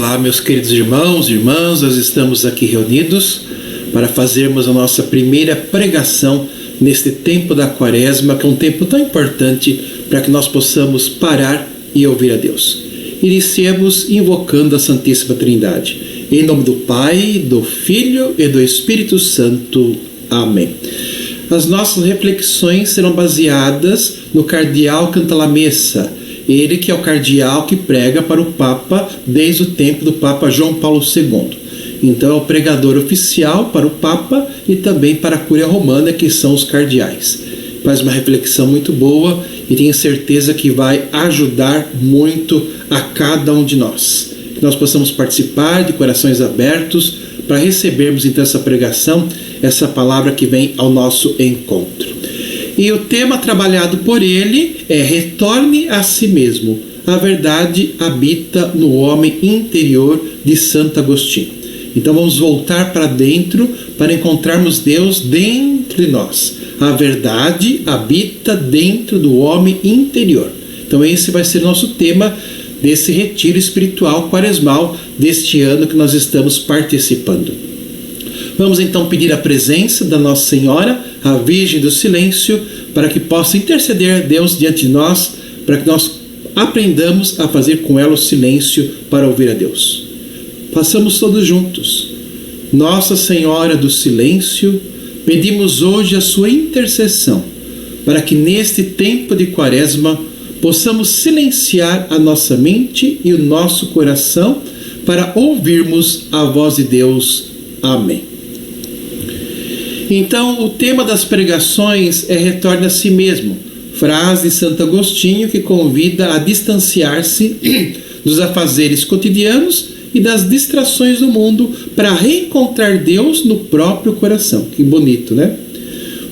Olá, meus queridos irmãos e irmãs, nós estamos aqui reunidos para fazermos a nossa primeira pregação neste tempo da Quaresma, que é um tempo tão importante para que nós possamos parar e ouvir a Deus. Iniciemos invocando a Santíssima Trindade. Em nome do Pai, do Filho e do Espírito Santo. Amém. As nossas reflexões serão baseadas no cardeal Cantalamessa, ele que é o cardeal que prega para o Papa desde o tempo do Papa João Paulo II. Então é o pregador oficial para o Papa e também para a Cúria Romana, que são os cardeais. Faz uma reflexão muito boa e tenho certeza que vai ajudar muito a cada um de nós. Que nós possamos participar de corações abertos para recebermos então essa pregação, essa palavra que vem ao nosso encontro. E o tema trabalhado por ele é: retorne a si mesmo. A verdade habita no homem interior, de Santo Agostinho. Então vamos voltar para dentro para encontrarmos Deus dentro de nós. A verdade habita dentro do homem interior. Então esse vai ser nosso tema desse retiro espiritual quaresmal deste ano que nós estamos participando. Vamos então pedir a presença da Nossa Senhora, a Virgem do Silêncio, para que possa interceder a Deus diante de nós, para que nós aprendamos a fazer com ela o silêncio para ouvir a Deus. Façamos todos juntos. Nossa Senhora do Silêncio, pedimos hoje a sua intercessão, para que neste tempo de Quaresma possamos silenciar a nossa mente e o nosso coração para ouvirmos a voz de Deus. Amém. Então, o tema das pregações é retorne a si mesmo, frase de Santo Agostinho que convida a distanciar-se dos afazeres cotidianos e das distrações do mundo para reencontrar Deus no próprio coração. Que bonito, né?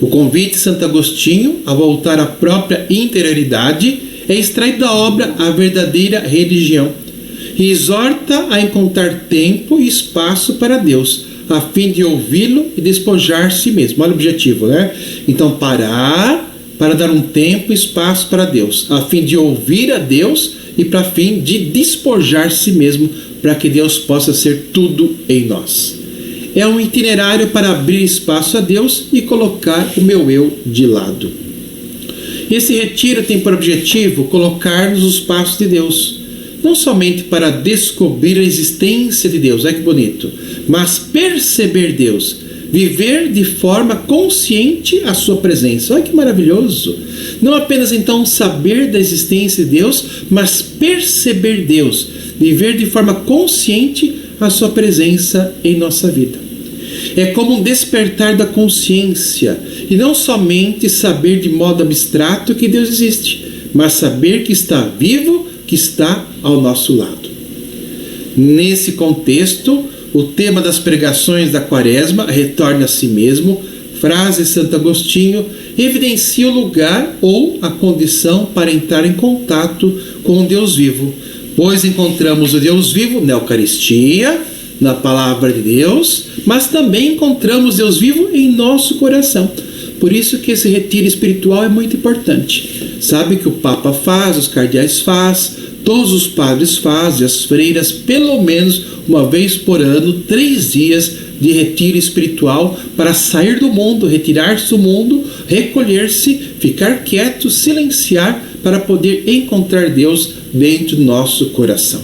O convite de Santo Agostinho a voltar à própria interioridade é extraído da obra A Verdadeira Religião e exorta a encontrar tempo e espaço para Deus, a fim de ouvi-lo e despojar a si mesmo. Olha o objetivo, né? Então, parar para dar um tempo e espaço para Deus, a fim de ouvir a Deus e para fim de despojar a si mesmo, para que Deus possa ser tudo em nós. É um itinerário para abrir espaço a Deus e colocar o meu eu de lado. Esse retiro tem por objetivo colocar-nos nos passos de Deus, não somente para descobrir a existência de Deus, olha que bonito, mas perceber Deus, viver de forma consciente a sua presença. Olha que maravilhoso! Não apenas então saber da existência de Deus, mas perceber Deus, viver de forma consciente a sua presença em nossa vida. É como um despertar da consciência, e não somente saber de modo abstrato que Deus existe, mas saber que está vivo, que está ao nosso lado. Nesse contexto, o tema das pregações da Quaresma, retorne a si mesmo, frase de Santo Agostinho, evidencia o lugar ou a condição para entrar em contato com o Deus vivo, pois encontramos o Deus vivo na Eucaristia, na Palavra de Deus, mas também encontramos Deus vivo em nosso coração. Por isso que esse retiro espiritual é muito importante. Sabe que o Papa faz, os cardeais faz, todos os padres fazem, as freiras, pelo menos uma vez por ano, 3 dias de retiro espiritual para sair do mundo, retirar-se do mundo, recolher-se, ficar quieto, silenciar para poder encontrar Deus dentro do nosso coração.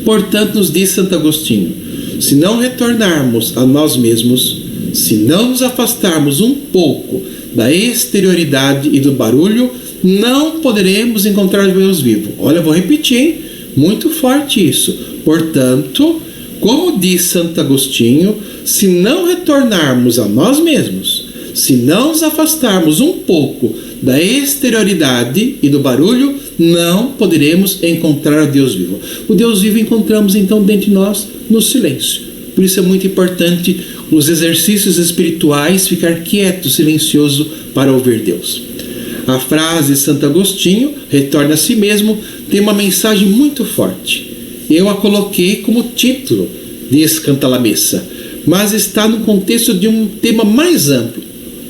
Portanto, nos diz Santo Agostinho, se não retornarmos a nós mesmos, se não nos afastarmos um pouco da exterioridade e do barulho, não poderemos encontrar Deus vivo. Olha, eu vou repetir, hein? Muito forte isso. Portanto, como diz Santo Agostinho, se não retornarmos a nós mesmos, se não nos afastarmos um pouco da exterioridade e do barulho, não poderemos encontrar o Deus vivo. O Deus vivo encontramos então dentro de nós no silêncio. Por isso é muito importante os exercícios espirituais, ficar quieto, silencioso para ouvir Deus. A frase de Santo Agostinho, retorne a si mesmo, tem uma mensagem muito forte. Eu a coloquei como título desse Cantalamessa, mas está no contexto de um tema mais amplo,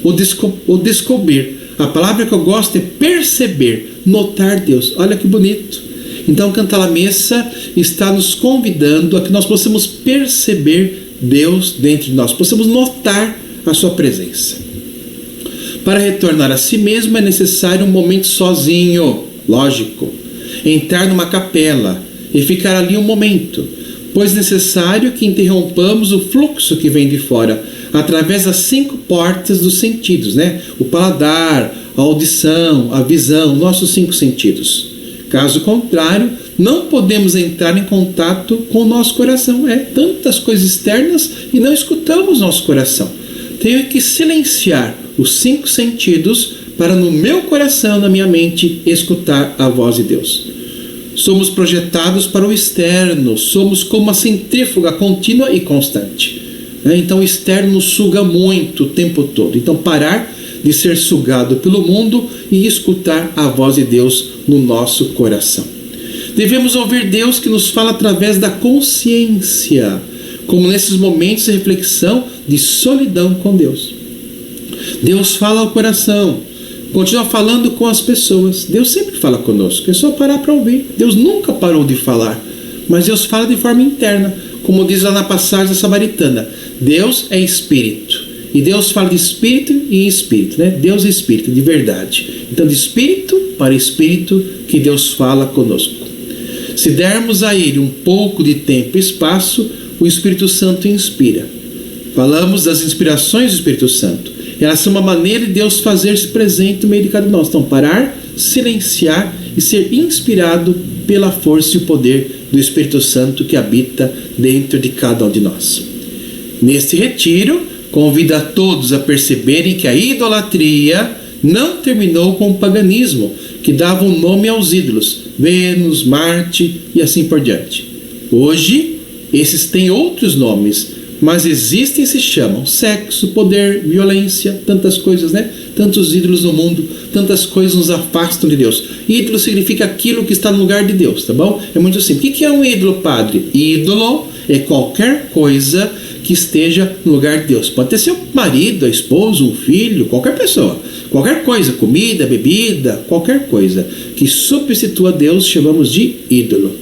o descobrir. A palavra que eu gosto é perceber, notar Deus. Olha que bonito. Então, cantar a missa está nos convidando a que nós possamos perceber Deus dentro de nós, possamos notar a sua presença. Para retornar a si mesmo é necessário um momento sozinho, lógico, entrar numa capela e ficar ali um momento, pois é necessário que interrompamos o fluxo que vem de fora, através das 5 portas dos sentidos, né? O paladar, a audição, a visão, nossos 5 sentidos. Caso contrário, não podemos entrar em contato com o nosso coração. Tantas coisas externas e não escutamos nosso coração. Tenho que silenciar os 5 sentidos para no meu coração, na minha mente, escutar a voz de Deus. Somos projetados para o externo, somos como uma centrífuga contínua e constante. Então o externo nos suga muito o tempo todo. Então parar de ser sugado pelo mundo e escutar a voz de Deus no nosso coração. Devemos ouvir Deus que nos fala através da consciência, como nesses momentos de reflexão de solidão com Deus. Deus fala ao coração, continua falando com as pessoas. Deus sempre fala conosco, é só parar para ouvir. Deus nunca parou de falar, mas Deus fala de forma interna, como diz lá na passagem da Samaritana. Deus é espírito, e Deus fala de espírito e em espírito, né? Deus é espírito, de verdade. Então de espírito para espírito que Deus fala conosco. Se dermos a Ele um pouco de tempo e espaço, o Espírito Santo inspira. Falamos das inspirações do Espírito Santo. Elas são uma maneira de Deus fazer-se presente no meio de cada nós. Então parar, silenciar e ser inspirado pela força e o poder do Espírito Santo que habita dentro de cada um de nós. Neste retiro, convido a todos a perceberem que a idolatria não terminou com o paganismo, que dava um nome aos ídolos, Vênus, Marte e assim por diante. Hoje, esses têm outros nomes, mas existem e se chamam sexo, poder, violência, tantas coisas, né? Tantos ídolos no mundo, tantas coisas nos afastam de Deus. Ídolo significa aquilo que está no lugar de Deus, tá bom? É muito simples. O que é um ídolo, padre? Ídolo é qualquer coisa que esteja no lugar de Deus. Pode ter seu marido, a esposa, um filho, qualquer pessoa. Qualquer coisa, comida, bebida, qualquer coisa que substitua Deus, chamamos de ídolo.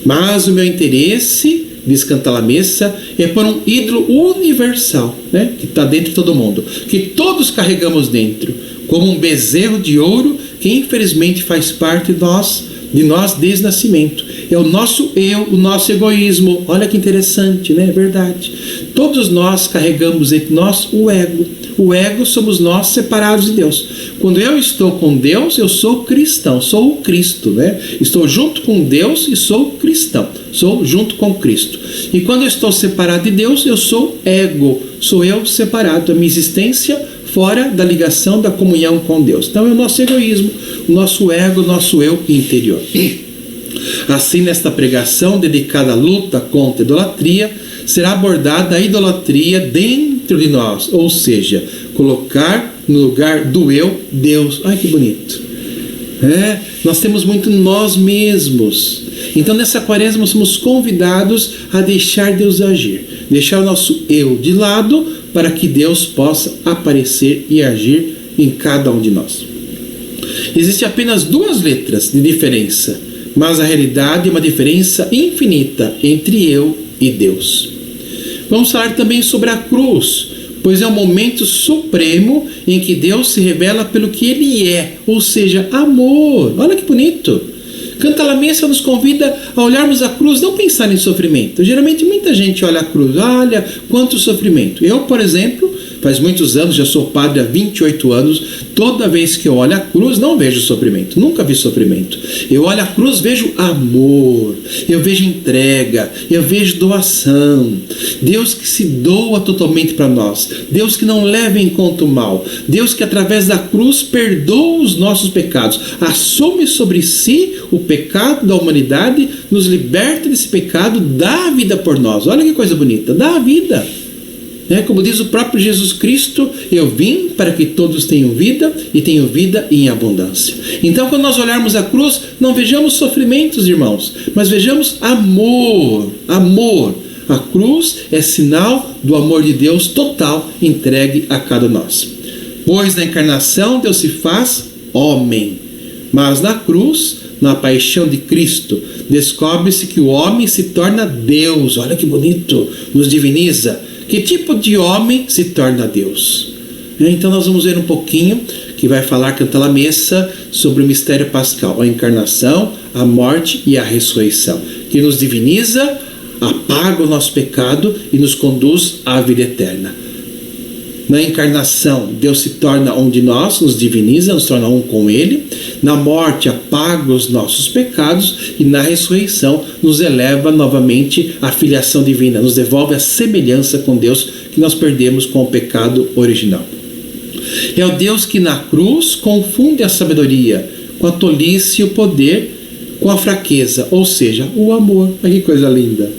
Mas o meu interesse, diz Cantar a Missa, é por um ídolo universal, né? Que está dentro de todo mundo, que todos carregamos dentro, como um bezerro de ouro que infelizmente faz parte de nós desde o nascimento. É o nosso eu, o nosso egoísmo. Olha que interessante, né? É verdade. Todos nós carregamos entre nós o ego. O ego somos nós separados de Deus. Quando eu estou com Deus, eu sou cristão, sou o Cristo, né? Estou junto com Deus e sou cristão, sou junto com Cristo. E quando eu estou separado de Deus, eu sou ego, sou eu separado, a minha existência fora da ligação, da comunhão com Deus. Então é o nosso egoísmo, o nosso ego, o nosso eu interior. Assim, nesta pregação dedicada à luta contra a idolatria, será abordada a idolatria dentro de nós, ou seja, colocar no lugar do eu, Deus. Ai, que bonito! Nós temos muito nós mesmos. Então, nessa quaresma, somos convidados a deixar Deus agir, deixar o nosso eu de lado, para que Deus possa aparecer e agir em cada um de nós. Existem apenas 2 letras de diferença, mas a realidade é uma diferença infinita entre eu e Deus. Vamos falar também sobre a cruz, pois é o momento supremo em que Deus se revela pelo que Ele é, ou seja, amor. Olha que bonito! Cantar a Missa nos convida a olharmos a cruz, não pensar em sofrimento. Geralmente muita gente olha a cruz, olha quanto sofrimento. Eu, por exemplo, faz muitos anos, já sou padre há 28 anos, toda vez que eu olho a cruz não vejo sofrimento, nunca vi sofrimento. Eu olho a cruz, vejo amor, eu vejo entrega, eu vejo doação. Deus que se doa totalmente para nós, Deus que não leva em conta o mal, Deus que através da cruz perdoa os nossos pecados, assume sobre si o pecado da humanidade, nos liberta desse pecado, dá a vida por nós. Olha que coisa bonita, dá a vida. Como diz o próprio Jesus Cristo, eu vim para que todos tenham vida e tenham vida em abundância. Então, quando nós olharmos a cruz, não vejamos sofrimentos, irmãos, mas vejamos amor. Amor. A cruz é sinal do amor de Deus total entregue a cada nós. Pois na encarnação Deus se faz homem, mas na cruz na paixão de Cristo, descobre-se que o homem se torna Deus. Olha que bonito, nos diviniza. Que tipo de homem se torna Deus? Então nós vamos ver um pouquinho, que vai falar, canta a missa, sobre o mistério pascal, a encarnação, a morte e a ressurreição, que nos diviniza, apaga o nosso pecado e nos conduz à vida eterna. Na encarnação, Deus se torna um de nós, nos diviniza, nos torna um com Ele. Na morte, apaga os nossos pecados. E na ressurreição, nos eleva novamente à filiação divina, nos devolve a semelhança com Deus que nós perdemos com o pecado original. É o Deus que na cruz confunde a sabedoria com a tolice e o poder com a fraqueza, ou seja, o amor. Olha que coisa linda!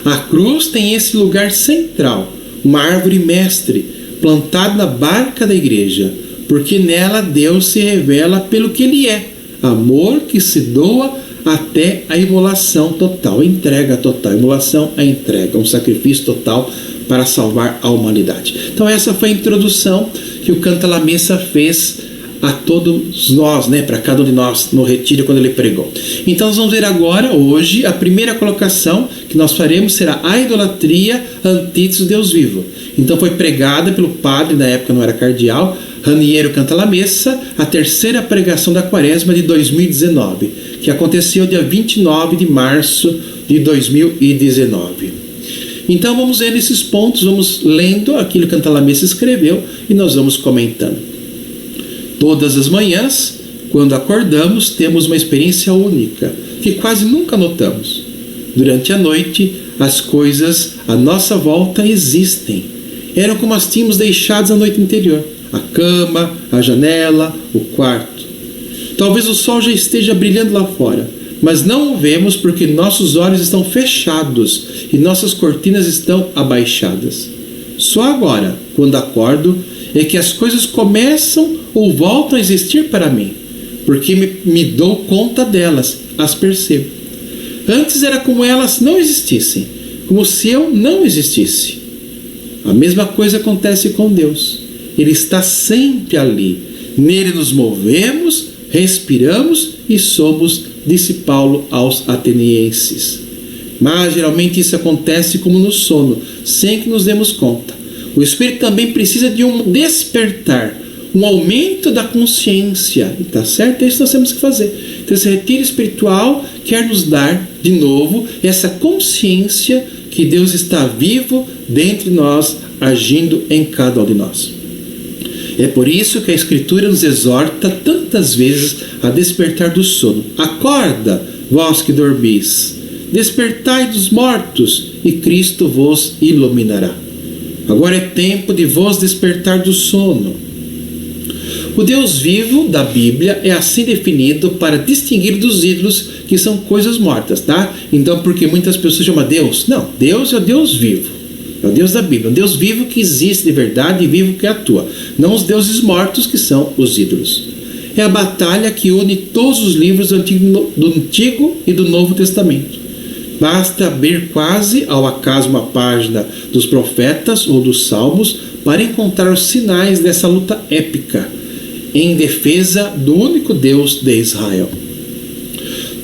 A cruz tem esse lugar central, uma árvore mestre, plantada na barca da igreja, porque nela Deus se revela pelo que Ele é, amor que se doa até a imolação total, a entrega total, a imolação, a entrega, um sacrifício total para salvar a humanidade. Então essa foi a introdução que o Canta la Messa fez a todos nós, para cada um de nós no retiro quando ele pregou. Então nós vamos ver agora, hoje, a primeira colocação que nós faremos será a idolatria, antítese do Deus vivo. Então foi pregada pelo padre, na época não era cardeal, Raniero Canta la Messa, a terceira pregação da quaresma de 2019, que aconteceu dia 29 de março de 2019. Então vamos ver esses pontos, vamos lendo aquilo que Canta la Messa escreveu e nós vamos comentando. Todas as manhãs, quando acordamos, temos uma experiência única, que quase nunca notamos. Durante a noite, as coisas à nossa volta existem. Eram como as tínhamos deixadas a noite anterior. A cama, a janela, o quarto. Talvez o sol já esteja brilhando lá fora, mas não o vemos porque nossos olhos estão fechados e nossas cortinas estão abaixadas. Só agora, quando acordo, é que as coisas começam ou voltam a existir para mim, porque me dou conta delas, as percebo. Antes era como elas não existissem, como se eu não existisse. A mesma coisa acontece com Deus. Ele está sempre ali. Nele nos movemos, respiramos e somos, disse Paulo aos atenienses. Mas geralmente isso acontece como no sono, sem que nos demos conta. O espírito também precisa de um despertar, um aumento da consciência, tá certo? É isso que nós temos que fazer. Então esse retiro espiritual quer nos dar de novo essa consciência que Deus está vivo dentro de nós, agindo em cada um de nós. É por isso que a Escritura nos exorta tantas vezes a despertar do sono. Acorda, vós que dormis, despertai dos mortos e Cristo vos iluminará. Agora é tempo de vos despertar do sono. O Deus vivo da Bíblia é assim definido para distinguir dos ídolos, que são coisas mortas, tá? Então, porque muitas pessoas chamam Deus? Não, Deus é o Deus vivo. É o Deus da Bíblia, um Deus vivo que existe de verdade e vivo que atua. Não os deuses mortos, que são os ídolos. É a batalha que une todos os livros do Antigo e do Novo Testamento. Basta abrir quase ao acaso uma página dos profetas ou dos salmos para encontrar os sinais dessa luta épica em defesa do único Deus de Israel.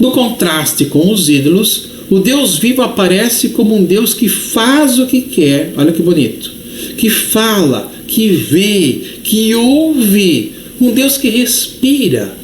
No contraste com os ídolos, o Deus vivo aparece como um Deus que faz o que quer, olha que bonito, que fala, que vê, que ouve, um Deus que respira.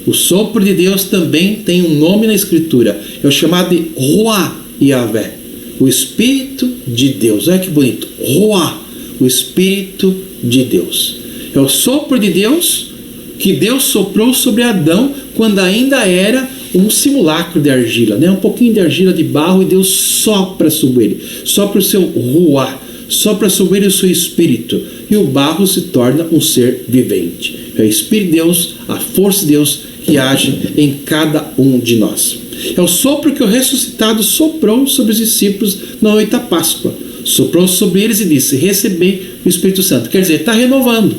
O sopro de Deus também tem um nome na Escritura, é o chamado de Ruach Yahvé, o Espírito de Deus. Olha que bonito, Ruach, o Espírito de Deus. É o sopro de Deus que Deus soprou sobre Adão quando ainda era um simulacro de argila, um pouquinho de argila de barro, e Deus sopra sobre ele, sopra o seu Ruach, sopra sobre ele o seu Espírito, e o barro se torna um ser vivente. É o Espírito de Deus, a força de Deus que age em cada um de nós. É o sopro que o ressuscitado soprou sobre os discípulos na noite da Páscoa. Soprou sobre eles e disse: recebei o Espírito Santo. Quer dizer, está renovando.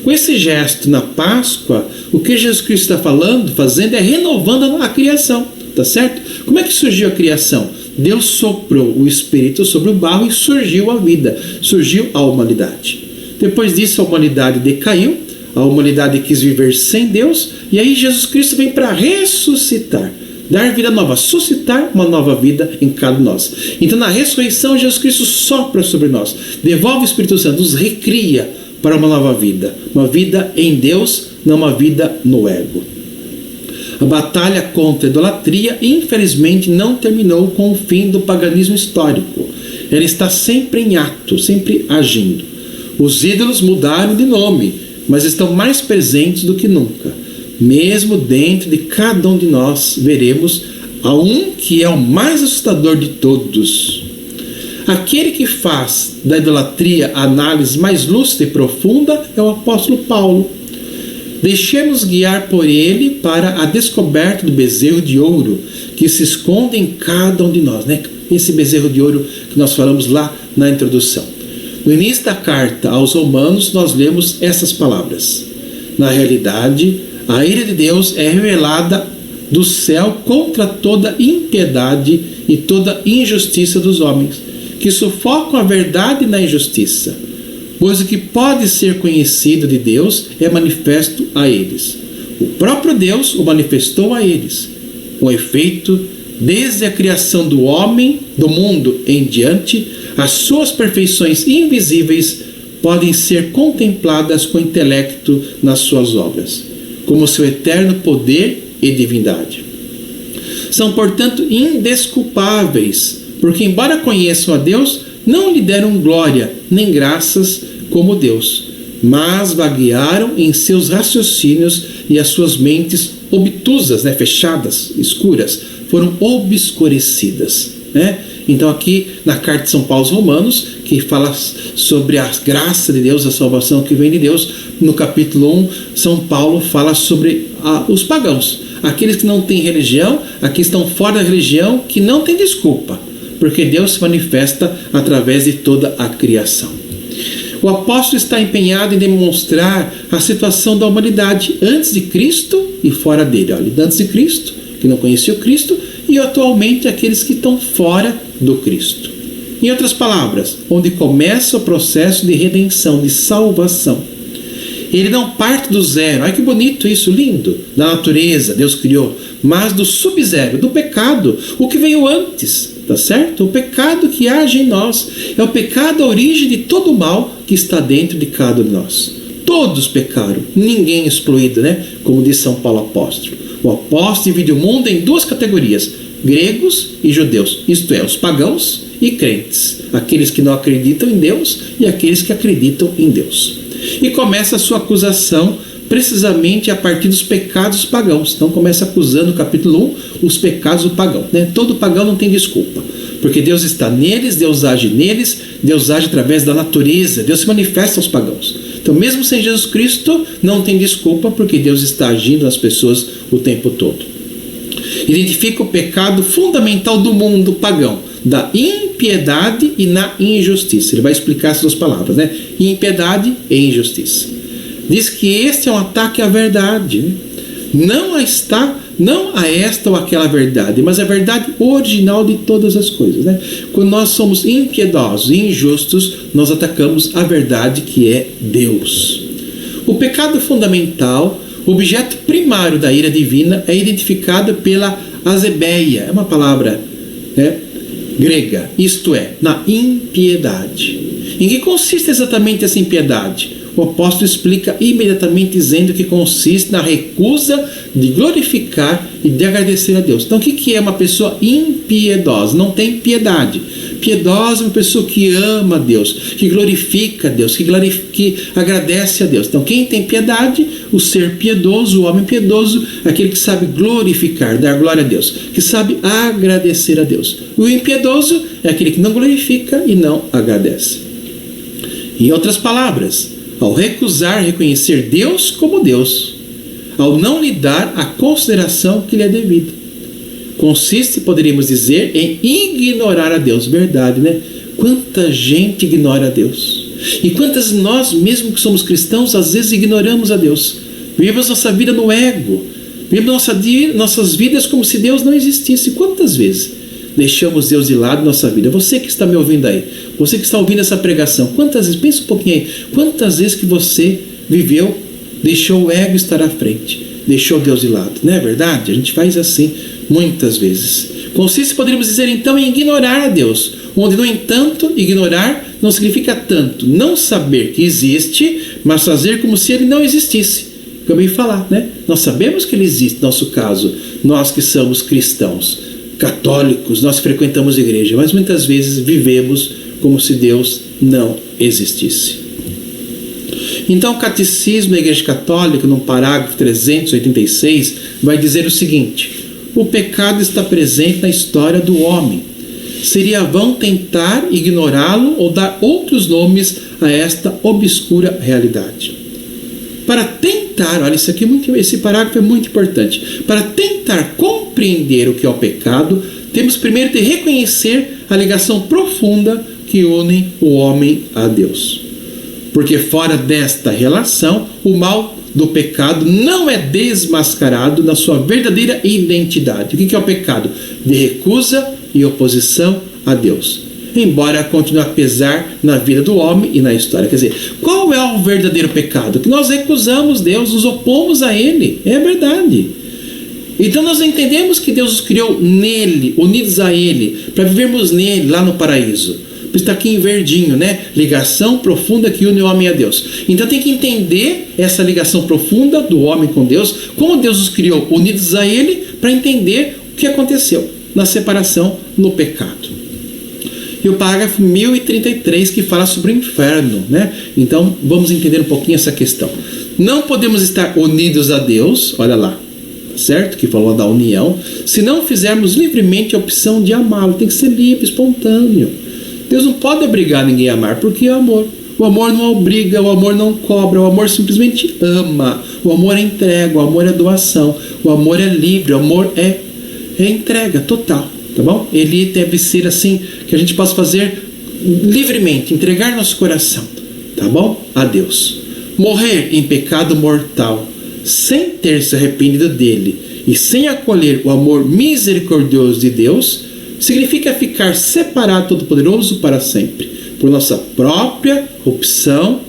Com esse gesto na Páscoa, o que Jesus Cristo está fazendo é renovando a criação, tá certo? Como é que surgiu a criação? Deus soprou o Espírito sobre o barro e surgiu a vida, surgiu a humanidade. Depois disso, a humanidade decaiu, A humanidade quis viver sem Deus, e aí Jesus Cristo vem para ressuscitar, dar vida nova, suscitar uma nova vida em cada um de nós. Então, na ressurreição, Jesus Cristo sopra sobre nós, devolve o Espírito Santo, nos recria para uma nova vida. Uma vida em Deus, não uma vida no ego. A batalha contra a idolatria, infelizmente, não terminou com o fim do paganismo histórico. Ela está sempre em ato, sempre agindo. Os ídolos mudaram de nome, mas estão mais presentes do que nunca. Mesmo dentro de cada um de nós, veremos a um que é o mais assustador de todos. Aquele que faz da idolatria a análise mais lúcida e profunda é o apóstolo Paulo. Deixemos guiar por ele para a descoberta do bezerro de ouro que se esconde em cada um de nós, né? Esse bezerro de ouro que nós falamos lá na introdução. No início da carta aos Romanos, nós lemos essas palavras. Na realidade, a ira de Deus é revelada do céu contra toda impiedade e toda injustiça dos homens, que sufocam a verdade na injustiça. Pois o que pode ser conhecido de Deus é manifesto a eles. O próprio Deus o manifestou a eles. Com efeito, desde a criação do homem, do mundo em diante, as suas perfeições invisíveis podem ser contempladas com intelecto nas suas obras, como seu eterno poder e divindade. São, portanto, indesculpáveis, porque, embora conheçam a Deus, não lhe deram glória nem graças como Deus, mas vaguearam em seus raciocínios e as suas mentes obtusas, fechadas, escuras, foram obscurecidas. Então aqui na carta de São Paulo aos Romanos, que fala sobre a graça de Deus, a salvação que vem de Deus, no capítulo 1, São Paulo fala sobre os pagãos, aqueles que não têm religião, aqueles que estão fora da religião, que não têm desculpa, porque Deus se manifesta através de toda a criação. O apóstolo está empenhado em demonstrar a situação da humanidade antes de Cristo e fora dele. Olha, antes de Cristo, que não conhecia o Cristo, e atualmente aqueles que estão fora do Cristo. Em outras palavras, onde começa o processo de redenção, de salvação. Ele não parte do zero, ai que bonito isso, lindo, da natureza, Deus criou, mas do sub-zero, do pecado, o que veio antes, tá certo? O pecado que age em nós, é o pecado a origem de todo o mal que está dentro de cada um de nós. Todos pecaram, ninguém excluído, como diz São Paulo apóstolo. O apóstolo divide o mundo em duas categorias, gregos e judeus, isto é, os pagãos e crentes, aqueles que não acreditam em Deus e aqueles que acreditam em Deus. E começa a sua acusação precisamente a partir dos pecados pagãos. Então começa acusando no capítulo 1 os pecados do pagão. Todo pagão não tem desculpa, porque Deus está neles, Deus age neles, Deus age através da natureza, Deus se manifesta aos pagãos. Então mesmo sem Jesus Cristo não tem desculpa, porque Deus está agindo nas pessoas o tempo todo. Identifica o pecado fundamental do mundo pagão, da impiedade e na injustiça. Ele vai explicar essas duas palavras, impiedade e injustiça. Diz que este é um ataque à verdade, não a esta ou aquela verdade, mas a verdade original de todas as coisas. Quando nós somos impiedosos e injustos, nós atacamos a verdade que é Deus. O pecado fundamental, o objeto primário da ira divina, é identificado pela azebeia, é uma palavra grega, isto é, na impiedade. Em que consiste exatamente essa impiedade? O apóstolo explica imediatamente dizendo que consiste na recusa de glorificar e de agradecer a Deus. Então o que é uma pessoa impiedosa? Não tem piedade. Piedosa é uma pessoa que ama a Deus, que glorifica a Deus, que agradece a Deus. Então quem tem piedade, o ser piedoso, o homem piedoso, aquele que sabe glorificar, dar glória a Deus, que sabe agradecer a Deus. O impiedoso é aquele que não glorifica e não agradece. Em outras palavras, ao recusar reconhecer Deus como Deus, ao não lhe dar a consideração que lhe é devida, consiste, poderíamos dizer, em ignorar a Deus. Verdade, Quanta gente ignora a Deus. E quantas nós, mesmo que somos cristãos, às vezes ignoramos a Deus. Vivemos nossa vida no ego. Vivemos nossas vidas como se Deus não existisse. Quantas vezes deixamos Deus de lado em nossa vida? Você que está me ouvindo aí, você que está ouvindo essa pregação, quantas vezes, pensa um pouquinho aí, quantas vezes que você viveu deixou o ego estar à frente, deixou Deus de lado. Não é verdade? A gente faz assim muitas vezes. Consiste, poderíamos dizer então, em ignorar a Deus, onde, no entanto, ignorar não significa tanto não saber que existe, mas fazer como se ele não existisse. Acabei de falar, né? Nós sabemos que ele existe, no nosso caso, nós que somos cristãos, católicos, nós frequentamos a igreja, mas muitas vezes vivemos como se Deus não existisse. Então o Catecismo da Igreja Católica, no parágrafo 386, vai dizer o seguinte: o pecado está presente na história do homem. Seria vão tentar ignorá-lo ou dar outros nomes a esta obscura realidade. Para tentar, olha, esse parágrafo é muito importante. Para tentar compreender o que é o pecado, temos primeiro de reconhecer a ligação profunda que une o homem a Deus. Porque fora desta relação, o mal do pecado não é desmascarado na sua verdadeira identidade. O que é o pecado? De recusa e oposição a Deus, embora continue a pesar na vida do homem e na história. Quer dizer, qual é o verdadeiro pecado? Que nós recusamos Deus, nos opomos a Ele. É verdade. Então nós entendemos que Deus nos criou nele, unidos a Ele, para vivermos nele, lá no paraíso. Por isso está aqui em verdinho, né? Ligação profunda que une o homem a Deus. Então tem que entender essa ligação profunda do homem com Deus, como Deus nos criou unidos a Ele, para entender o que aconteceu na separação, no pecado. E o parágrafo 1033, que fala sobre o inferno, né? Então vamos entender um pouquinho essa questão. Não podemos estar unidos a Deus, olha lá, certo? Que falou da união, se não fizermos livremente a opção de amá-lo. Tem que ser livre, espontâneo. Deus não pode obrigar ninguém a amar, porque é amor. O amor não obriga, o amor não cobra, o amor simplesmente ama. O amor é entrega, o amor é doação, o amor é livre, o amor é entrega total, tá bom? Ele deve ser assim, que a gente possa fazer livremente, entregar nosso coração, tá bom? A Deus. Morrer em pecado mortal, sem ter se arrependido dele e sem acolher o amor misericordioso de Deus, significa ficar separado do Todo-Poderoso para sempre, por nossa própria opção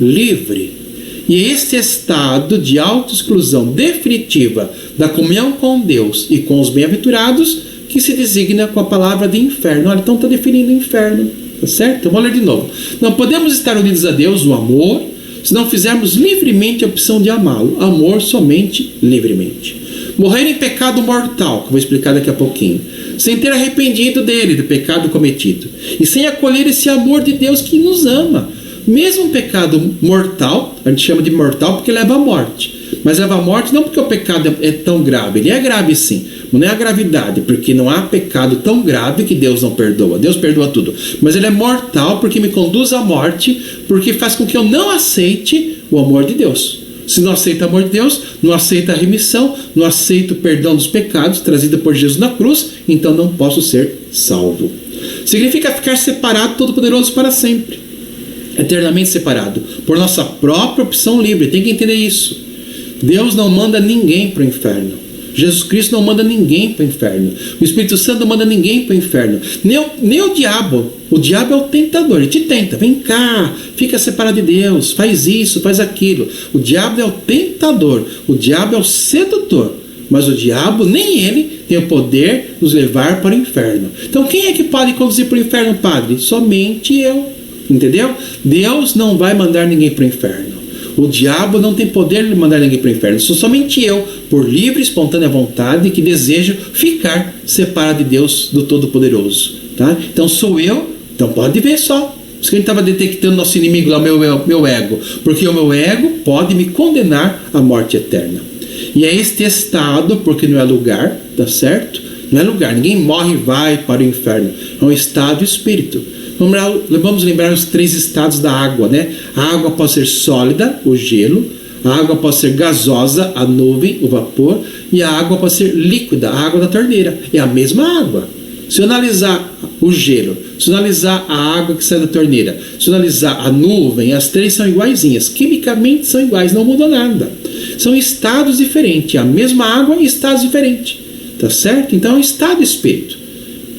livre. E este estado de autoexclusão definitiva da comunhão com Deus e com os bem-aventurados, que se designa com a palavra de inferno. Olha, então está definindo o inferno, tá certo? Então, vamos ler de novo. Não podemos estar unidos a Deus no amor, se não fizermos livremente a opção de amá-lo. Amor somente livremente. Morrer em pecado mortal, que eu vou explicar daqui a pouquinho, sem ter arrependido dele, do pecado cometido, e sem acolher esse amor de Deus que nos ama. Mesmo um pecado mortal, a gente chama de mortal porque leva à morte, mas leva à morte não porque o pecado é tão grave. Ele é grave sim, mas não é a gravidade, porque não há pecado tão grave que Deus não perdoa. Deus perdoa tudo, mas ele é mortal porque me conduz à morte, porque faz com que eu não aceite o amor de Deus. Se não aceita o amor de Deus, não aceita a remissão, não aceita o perdão dos pecados trazido por Jesus na cruz, então não posso ser salvo. Significa ficar separado do Todo-Poderoso para sempre, eternamente separado, por nossa própria opção livre. Tem que entender isso. Deus não manda ninguém para o inferno. Jesus Cristo não manda ninguém para o inferno. O Espírito Santo não manda ninguém para o inferno. Nem o diabo. O diabo é o tentador. Ele te tenta. Vem cá, fica separado de Deus. Faz isso, faz aquilo. O diabo é o tentador. O diabo é o sedutor. Mas o diabo, nem ele, tem o poder de nos levar para o inferno. Então quem é que pode conduzir para o inferno, padre? Somente eu. Entendeu? Deus não vai mandar ninguém para o inferno. O diabo não tem poder de mandar ninguém para o inferno. Sou somente eu, por livre e espontânea vontade, que desejo ficar separado de Deus, do Todo-Poderoso. Tá? Então sou eu. Então pode ver só. Por isso que a gente estava detectando nosso inimigo lá, meu ego. Porque o meu ego pode me condenar à morte eterna. E é este estado, porque não é lugar, tá certo? Não é lugar. Ninguém morre e vai para o inferno. É um estado de espírito. Vamos lembrar os 3 estados da água, né? A água pode ser sólida, o gelo. A água pode ser gasosa, a nuvem, o vapor. E a água pode ser líquida, a água da torneira. É a mesma água. Se eu analisar o gelo, se eu analisar a água que sai da torneira, se eu analisar a nuvem, as 3 são iguaizinhas. Quimicamente são iguais, não muda nada. São estados diferentes. A mesma água em estados diferentes. Tá certo? Então é um estado de espírito.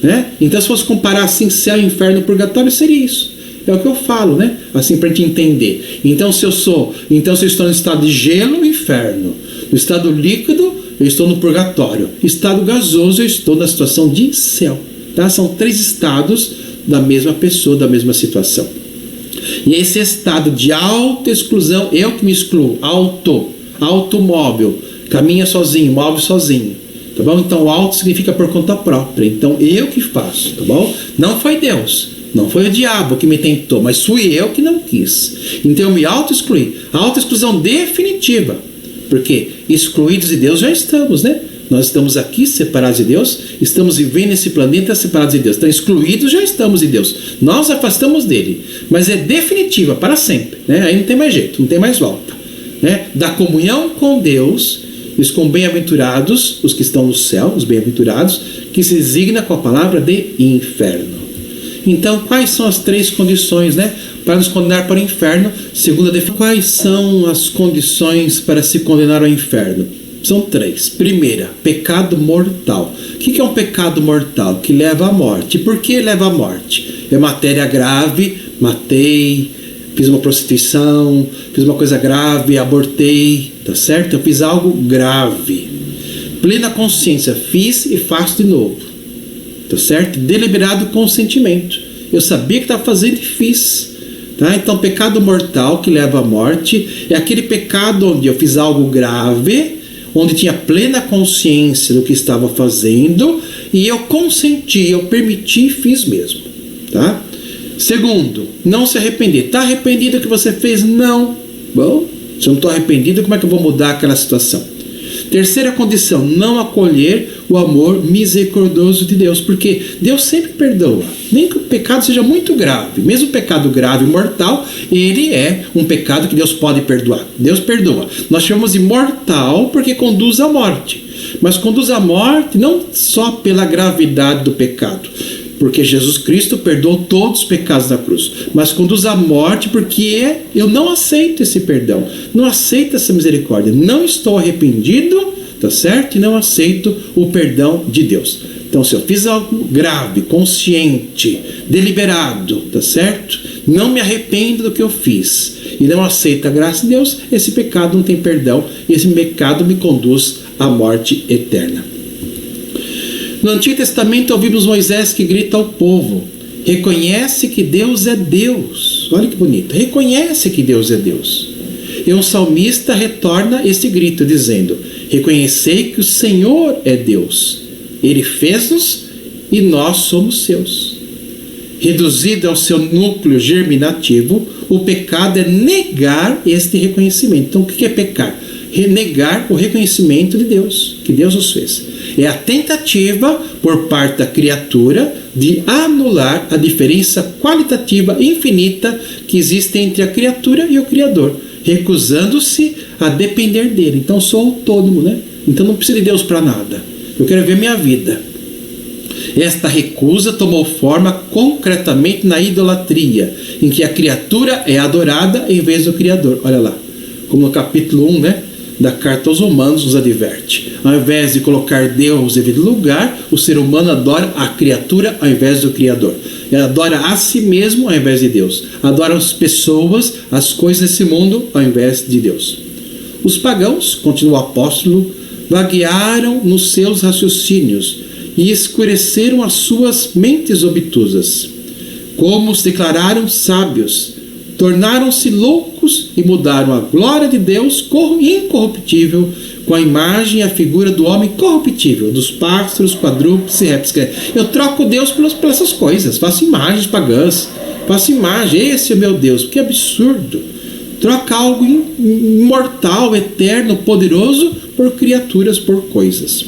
Né? Então, se fosse comparar assim, céu, inferno e purgatório, seria isso. É o que eu falo, né? Assim, para gente entender. Então, se eu estou no estado de gelo, inferno. No estado líquido, eu estou no purgatório. Estado gasoso, eu estou na situação de céu. Tá? São 3 estados da mesma pessoa, da mesma situação. E esse estado de autoexclusão, eu que me excluo, automóvel, caminha sozinho, move sozinho, tá bom? Então, auto significa por conta própria. Então, eu que faço, tá bom? Não foi Deus, não foi o diabo que me tentou, mas fui eu que não quis. Então, eu me auto-excluí. A auto-exclusão definitiva, porque excluídos de Deus já estamos, né? Nós estamos aqui separados de Deus, estamos vivendo nesse planeta separados de Deus. Então, excluídos já estamos de Deus. Nós afastamos dele, mas é definitiva, para sempre, né? Aí não tem mais jeito, não tem mais volta, né? Da comunhão com Deus, os com bem-aventurados, os que estão no céu, os bem-aventurados, que se designa com a palavra de inferno. Então, quais são as 3 condições, né, para nos condenar para o inferno? Segundo a definição, quais são as condições para se condenar ao inferno? São 3. Primeira, pecado mortal. O que é um pecado mortal? Que leva à morte. Por que leva à morte? É matéria grave, matei, fiz uma prostituição, fiz uma coisa grave, abortei, tá certo? Eu fiz algo grave. Plena consciência, fiz e faço de novo, tá certo? Deliberado consentimento. Eu sabia que estava fazendo e fiz. Tá? Então, pecado mortal que leva à morte é aquele pecado onde eu fiz algo grave, onde tinha plena consciência do que estava fazendo e eu consenti, eu permiti e fiz mesmo. Tá? Segundo, não se arrepender. Está arrependido do que você fez? Não. Bom, se eu não estou arrependido, como é que eu vou mudar aquela situação? Terceira condição, não acolher o amor misericordioso de Deus, porque Deus sempre perdoa, nem que o pecado seja muito grave. Mesmo o pecado grave e mortal, ele é um pecado que Deus pode perdoar. Deus perdoa. Nós chamamos de mortal porque conduz à morte, mas conduz à morte não só pela gravidade do pecado, porque Jesus Cristo perdoou todos os pecados da cruz, mas conduz à morte porque eu não aceito esse perdão, não aceito essa misericórdia, não estou arrependido, tá certo? E não aceito o perdão de Deus. Então, se eu fiz algo grave, consciente, deliberado, tá certo? Não me arrependo do que eu fiz e não aceito a graça de Deus, esse pecado não tem perdão e esse pecado me conduz à morte eterna. No Antigo Testamento ouvimos Moisés que grita ao povo: reconhece que Deus é Deus. Olha que bonito, reconhece que Deus é Deus. E um salmista retorna esse grito dizendo: reconhecei que o Senhor é Deus. Ele fez-nos e nós somos seus. Reduzido ao seu núcleo germinativo, o pecado é negar este reconhecimento. Então, o que é pecar? Negar o reconhecimento de Deus, que Deus nos fez. É a tentativa por parte da criatura de anular a diferença qualitativa infinita que existe entre a criatura e o Criador, recusando-se a depender dele. Então, sou autônomo, né? Então, não preciso de Deus para nada. Eu quero ver minha vida. Esta recusa tomou forma concretamente na idolatria, em que a criatura é adorada em vez do Criador. Olha lá, como no capítulo 1, né, da carta aos Romanos nos adverte. Ao invés de colocar Deus em devido lugar, o ser humano adora a criatura ao invés do Criador. Ele adora a si mesmo ao invés de Deus. Adora as pessoas, as coisas desse mundo ao invés de Deus. Os pagãos, continua o apóstolo, vaguearam nos seus raciocínios e escureceram as suas mentes obtusas. Como se declararam sábios, tornaram-se loucos e mudaram a glória de Deus incorruptível com a imagem e a figura do homem corruptível, dos pássaros, quadrúpedes e répteis. Eu troco Deus pelas essas coisas, faço imagens pagãs, faço imagem, esse é o meu Deus. Que absurdo! Troca algo imortal, eterno, poderoso por criaturas, por coisas.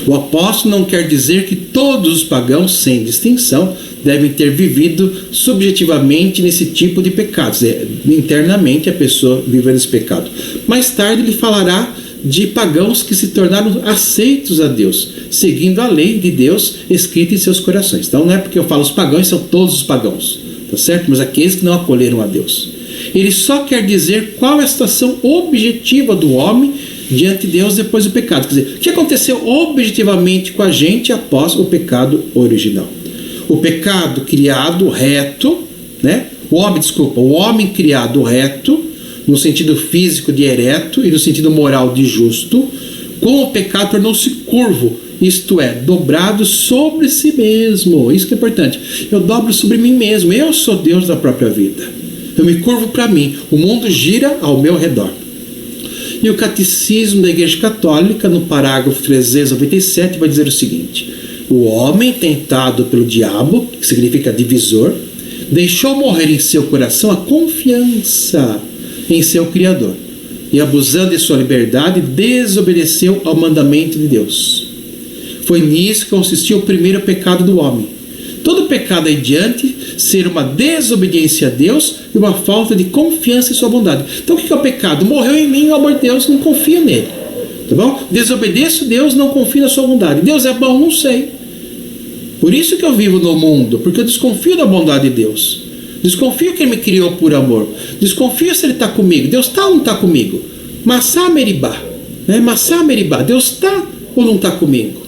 O apóstolo não quer dizer que todos os pagãos, sem distinção, devem ter vivido subjetivamente nesse tipo de pecados. Internamente a pessoa vive nesse pecado. Mais tarde ele falará de pagãos que se tornaram aceitos a Deus, seguindo a lei de Deus escrita em seus corações. Então não é porque eu falo os pagãos, são todos os pagãos, tá certo? Mas aqueles que não acolheram a Deus. Ele só quer dizer qual é a situação objetiva do homem diante de Deus depois do pecado. Quer dizer, o que aconteceu objetivamente com a gente após o pecado original. O pecado criado reto, né? O homem criado reto, no sentido físico de ereto e no sentido moral de justo, com o pecado tornou-se curvo, isto é, dobrado sobre si mesmo. Isso que é importante. Eu dobro sobre mim mesmo. Eu sou Deus da própria vida. Eu me curvo para mim. O mundo gira ao meu redor. E o Catecismo da Igreja Católica, no parágrafo 397, vai dizer o seguinte: o homem tentado pelo diabo, que significa divisor, deixou morrer em seu coração a confiança em seu Criador e, abusando de sua liberdade, desobedeceu ao mandamento de Deus. Foi nisso que consistiu o primeiro pecado do homem. Todo pecado aí diante ser uma desobediência a Deus e uma falta de confiança em sua bondade. Então o que é o pecado? Morreu em mim o amor de Deus, não confio nele. Tá bom? Desobedeço Deus, não confio na sua bondade. Deus é bom? Não sei. Por isso que eu vivo no mundo, porque eu desconfio da bondade de Deus. Desconfio que Ele me criou por amor. Desconfio se Ele está comigo. Deus está ou não está comigo? Massá Meribá. Né? Massá Meribá. Deus está ou não está comigo?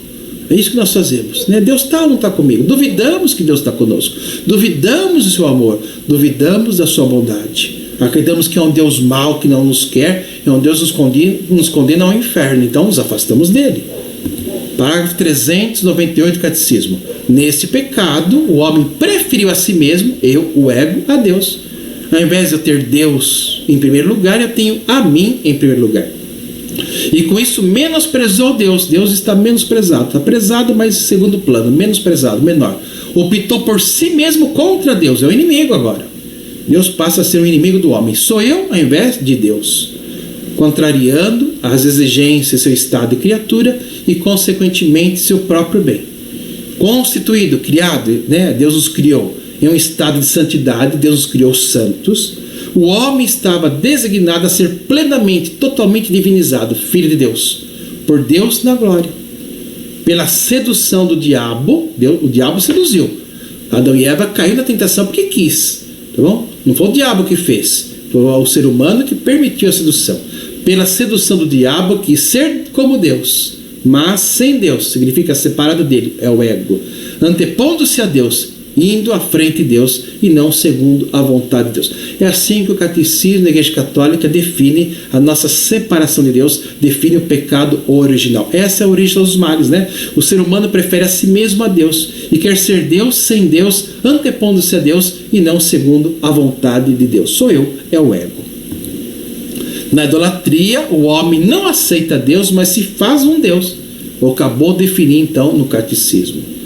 É isso que nós fazemos. Né? Deus está ou não está comigo? Duvidamos que Deus está conosco. Duvidamos do seu amor. Duvidamos da sua bondade. Acreditamos que é um Deus mau que não nos quer. É um Deus que nos condena ao inferno. Então nos afastamos dele. Parágrafo 398 do Catecismo. Nesse pecado, o homem preferiu a si mesmo, o ego, a Deus. Ao invés de eu ter Deus em primeiro lugar, eu tenho a mim em primeiro lugar. E com isso menosprezou Deus. Deus está menosprezado. Está prezado, mas em segundo plano. Menosprezado, menor. Optou por si mesmo contra Deus. É o inimigo agora. Deus passa a ser o inimigo do homem. Sou eu ao invés de Deus. Contrariando as exigências de seu estado de criatura e, consequentemente, seu próprio bem. Constituído, criado, né? Deus os criou em um estado de santidade, Deus os criou santos. O homem estava designado a ser plenamente, totalmente divinizado, filho de Deus, por Deus na glória. Pela sedução do diabo, o diabo seduziu. Adão e Eva caiu na tentação porque quis, tá bom? Não foi o diabo que fez, foi o ser humano que permitiu a sedução. Pela sedução do diabo, quis ser como Deus, mas sem Deus, significa separado dele, é o ego, antepondo-se a Deus, indo à frente de Deus e não segundo a vontade de Deus. É assim que o Catecismo da Igreja Católica define a nossa separação de Deus, define o pecado original. Essa é a origem dos males, né? O ser humano prefere a si mesmo a Deus e quer ser Deus sem Deus, antepondo-se a Deus e não segundo a vontade de Deus. Sou eu, é o ego. Na idolatria, o homem não aceita Deus, mas se faz um Deus. O acabou de definir então no Catecismo.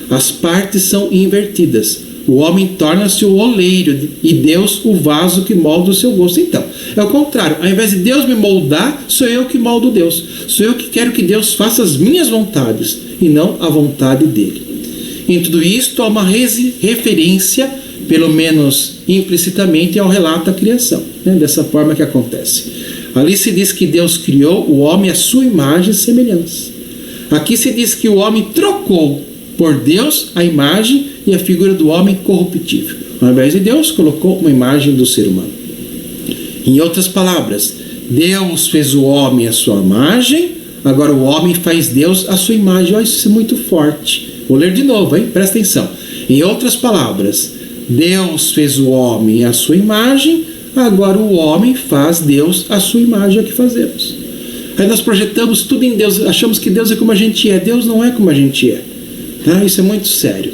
As partes são invertidas. O homem torna-se o oleiro e Deus o vaso que molda o seu gosto. Então, é o contrário. Ao invés de Deus me moldar, sou eu que moldo Deus. Sou eu que quero que Deus faça as minhas vontades e não a vontade dele. Em tudo isto há uma referência, pelo menos implicitamente, ao relato da criação. Né? Dessa forma que acontece. Ali se diz que Deus criou o homem à sua imagem e semelhança. Aqui se diz que o homem trocou por Deus a imagem e a figura do homem corruptível. Ao invés de Deus, colocou uma imagem do ser humano. Em outras palavras, Deus fez o homem à sua imagem, agora o homem faz Deus à sua imagem. Olha, isso é muito forte. Vou ler de novo, hein? Presta atenção. Em outras palavras, Deus fez o homem à sua imagem, agora o homem faz Deus à sua imagem, é o que fazemos. Aí nós projetamos tudo em Deus, achamos que Deus é como a gente é. Deus não é como a gente é. Tá? Isso é muito sério.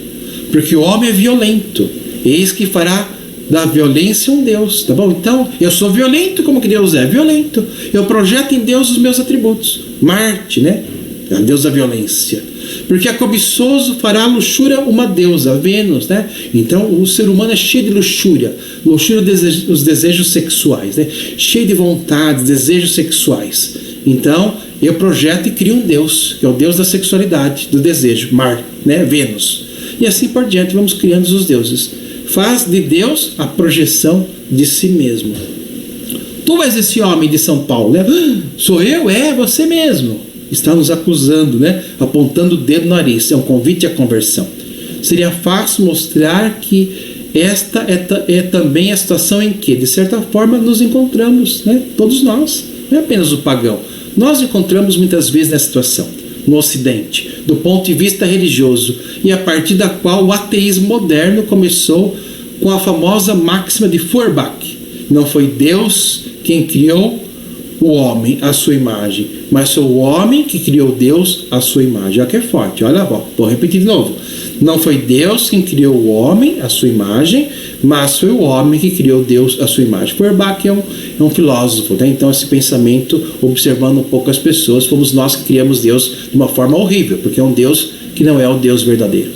Porque o homem é violento. Eis que fará da violência um Deus. Tá bom? Então, eu sou violento como que Deus é. Violento. Eu projeto em Deus os meus atributos. Marte, né? É a deusa da violência. Porque a cobiçoso fará a luxúria uma deusa, Vênus, né? Então o ser humano é cheio de luxúria. Luxúria, os desejos sexuais, né? Cheio de vontades, desejos sexuais. Então eu projeto e crio um Deus, que é o Deus da sexualidade, do desejo, Marte, né? Vênus. E assim por diante vamos criando os deuses. Faz de Deus a projeção de si mesmo. Tu és esse homem de São Paulo, né? Sou eu? É você mesmo. Está nos acusando, né? Apontando o dedo no nariz. É um convite à conversão. Seria fácil mostrar que esta é também a situação em que, de certa forma, nos encontramos, né? Todos nós, não é apenas o pagão. Nós encontramos muitas vezes nessa situação. no Ocidente, do ponto de vista religioso, e a partir da qual o ateísmo moderno começou com a famosa máxima de Feuerbach: não foi Deus quem criou o homem à sua imagem, mas foi o homem que criou Deus à sua imagem. Olha que é forte, olha, vou repetir de novo. Não foi Deus quem criou o homem à sua imagem, mas foi o homem que criou Deus à sua imagem. Feuerbach é um filósofo, né? Então esse pensamento, observando um pouco as pessoas, fomos nós que criamos Deus de uma forma horrível, porque é um Deus que não é o Deus verdadeiro.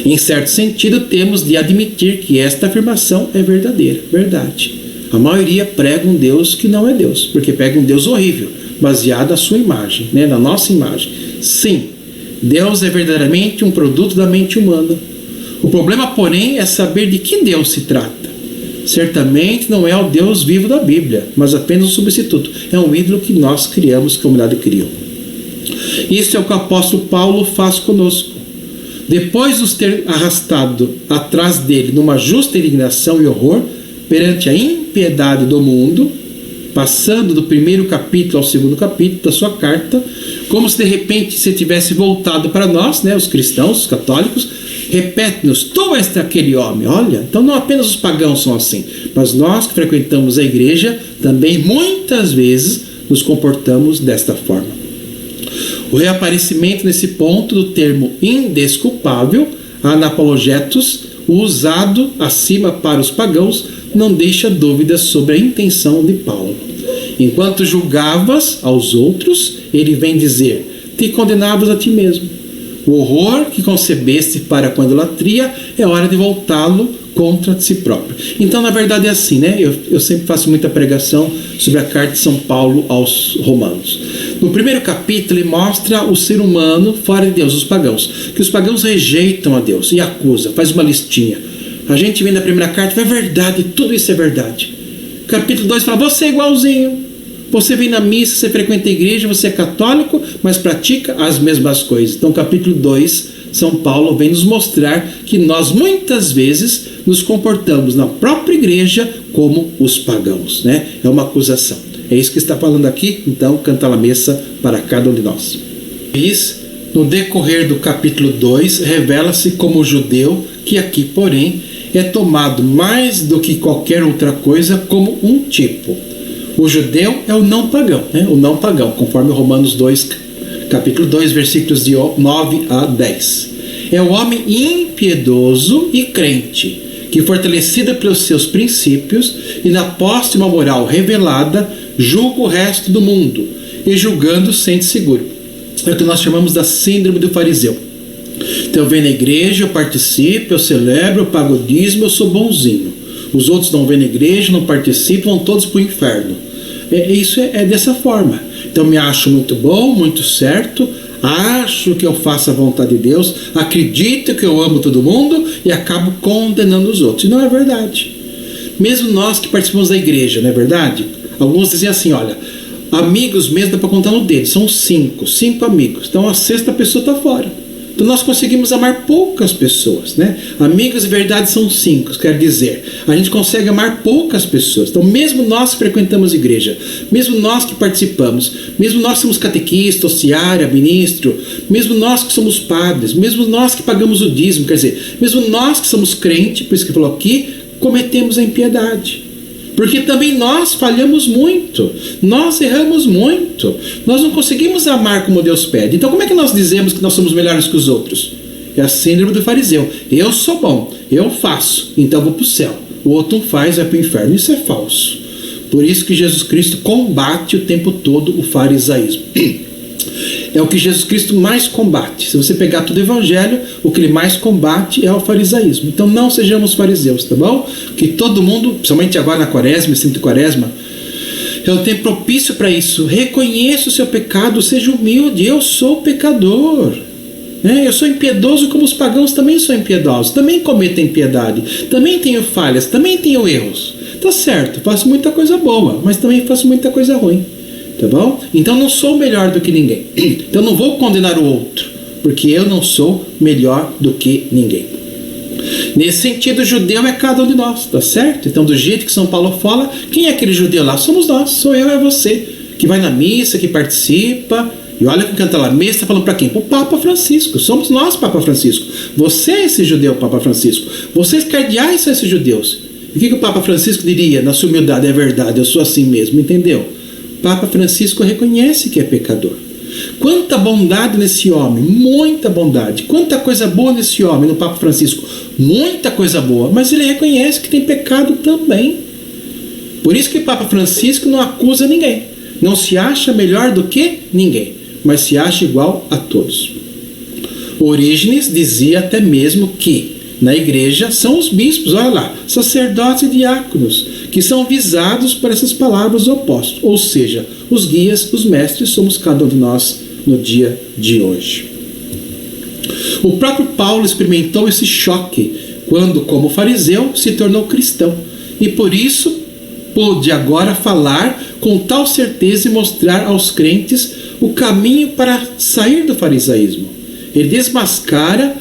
Em certo sentido, temos de admitir que esta afirmação é verdadeira, verdade. A maioria prega um Deus que não é Deus, porque prega um Deus horrível, baseado na sua imagem, né? Na nossa imagem. Sim, Deus é verdadeiramente um produto da mente humana. O problema, porém, é saber de que Deus se trata. Certamente não é o Deus vivo da Bíblia, mas apenas um substituto. É um ídolo que nós criamos, que a humanidade criou. Isso é o que o apóstolo Paulo faz conosco. Depois de nos ter arrastado atrás dele numa justa indignação e horror perante a impiedade do mundo, passando do primeiro capítulo ao segundo capítulo da sua carta, como se de repente se tivesse voltado para nós, né, os cristãos, os católicos, repete-nos: tu és aquele homem. Olha, então não apenas os pagãos são assim, mas nós que frequentamos a igreja também muitas vezes nos comportamos desta forma. O reaparecimento nesse ponto do termo indesculpável, anapologetos, usado acima para os pagãos, não deixa dúvidas sobre a intenção de Paulo. Enquanto julgavas aos outros, ele vem dizer: te condenavas a ti mesmo. O horror que concebeste para com a idolatria é hora de voltá-lo contra si próprio. Então, na verdade, é assim, né? Eu sempre faço muita pregação sobre a carta de São Paulo aos Romanos. No primeiro capítulo, ele mostra o ser humano fora de Deus, os pagãos, que os pagãos rejeitam a Deus e acusam, faz uma listinha. A gente vem na primeira carta, é verdade, tudo isso é verdade. Capítulo 2 fala: você é igualzinho. Você vem na missa, você frequenta a igreja, você é católico, mas pratica as mesmas coisas. Então, capítulo 2, São Paulo vem nos mostrar que nós muitas vezes nos comportamos na própria igreja como os pagãos, né? É uma acusação. É isso que está falando aqui. Então, canta a missa para cada um de nós. No decorrer do capítulo 2, revela-se como judeu, que aqui, porém, é tomado mais do que qualquer outra coisa como um tipo. O judeu é o não pagão, né? O não pagão, conforme Romanos 2, capítulo 2, versículos de 9 a 10. É o homem impiedoso e crente, que, fortalecido pelos seus princípios e na posse de uma moral revelada, julga o resto do mundo e, julgando, sente seguro. É o que nós chamamos da síndrome do fariseu. Então, eu venho na igreja, eu participo, eu celebro, eu pago o dízimo, eu sou bonzinho. Os outros não vêm na igreja, não participam, vão todos para o inferno. Isso é dessa forma. Então, me acho muito bom, muito certo, acho que eu faço a vontade de Deus, acredito que eu amo todo mundo e acabo condenando os outros. E não é verdade. Mesmo nós que participamos da igreja, não é verdade? Alguns dizem assim: olha, amigos mesmo dá para contar no dedo, são 5 amigos. Então a sexta pessoa está fora. Então nós conseguimos amar poucas pessoas, né? Amigos de verdade são 5, quer dizer, a gente consegue amar poucas pessoas. Então, mesmo nós que frequentamos igreja, mesmo nós que participamos, mesmo nós que somos catequista, ociária, ministro, mesmo nós que somos padres, mesmo nós que pagamos o dízimo, quer dizer, mesmo nós que somos crentes, por isso que falou aqui, cometemos a impiedade. Porque também nós falhamos muito, nós erramos muito, nós não conseguimos amar como Deus pede. Então, como é que nós dizemos que nós somos melhores que os outros? É a síndrome do fariseu. Eu sou bom, eu faço, então vou para o céu. O outro não faz, vai para o inferno. Isso é falso. Por isso que Jesus Cristo combate o tempo todo o farisaísmo. É o que Jesus Cristo mais combate. Se você pegar todo o evangelho, o que ele mais combate é o farisaísmo. Então não sejamos fariseus, tá bom? Que todo mundo, principalmente agora na quaresma, sempre quaresma, é um tempo propício para isso. Reconheça o seu pecado, seja humilde. Eu sou pecador. Eu sou impiedoso como os pagãos também são impiedosos. Também cometem impiedade. Também tenho falhas, também tenho erros. Tá certo, faço muita coisa boa, mas também faço muita coisa ruim. Tá bom? Então não sou melhor do que ninguém. Então não vou condenar o outro, porque eu não sou melhor do que ninguém. Nesse sentido, o judeu é cada um de nós, tá certo? Então, do jeito que São Paulo fala, quem é aquele judeu lá? Somos nós, sou eu, é você, que vai na missa, que participa, E olha que o Cantalamessa está falando para quem? Para o Papa Francisco. Somos nós, Papa Francisco. Você é esse judeu, Papa Francisco. Vocês cardeais são esses judeus. E o que o Papa Francisco diria na sua humildade? É verdade, eu sou assim mesmo, entendeu? Papa Francisco reconhece que é pecador. Quanta bondade nesse homem, muita bondade. Quanta coisa boa nesse homem, no Papa Francisco, muita coisa boa. Mas ele reconhece que tem pecado também. Por isso que o Papa Francisco não acusa ninguém. Não se acha melhor do que ninguém, mas se acha igual a todos. Orígenes dizia até mesmo que na igreja são os bispos, olha lá, sacerdotes e diáconos, que são visados por essas palavras opostas. Ou seja, os guias, os mestres, somos cada um de nós no dia de hoje. O próprio Paulo experimentou esse choque quando, como fariseu, se tornou cristão. E por isso pôde agora falar com tal certeza e mostrar aos crentes o caminho para sair do farisaísmo. Ele desmascara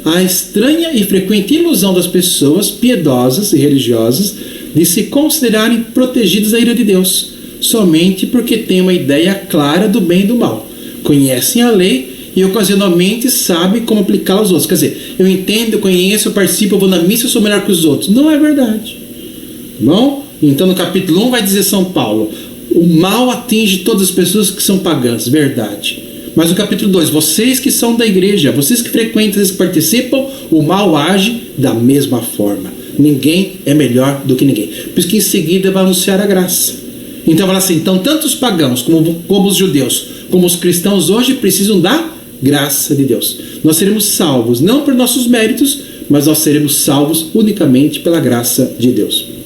a estranha e frequente ilusão das pessoas piedosas e religiosas de se considerarem protegidas da ira de Deus, somente porque têm uma ideia clara do bem e do mal, conhecem a lei e ocasionalmente sabem como aplicá-la aos outros. Quer dizer, eu entendo, eu conheço, eu participo, eu vou na missa, eu sou melhor que os outros. Não é verdade. Bom, então no capítulo 1 vai dizer São Paulo: o mal atinge todas as pessoas que são pagãs, verdade. Mas no capítulo 2, vocês que são da igreja, vocês que frequentam, vocês que participam, o mal age da mesma forma. Ninguém é melhor do que ninguém. Por isso que em seguida vai anunciar a graça. Então fala assim, então tanto os pagãos como os judeus, como os cristãos hoje precisam da graça de Deus. Nós seremos salvos, não por nossos méritos, mas nós seremos salvos unicamente pela graça de Deus.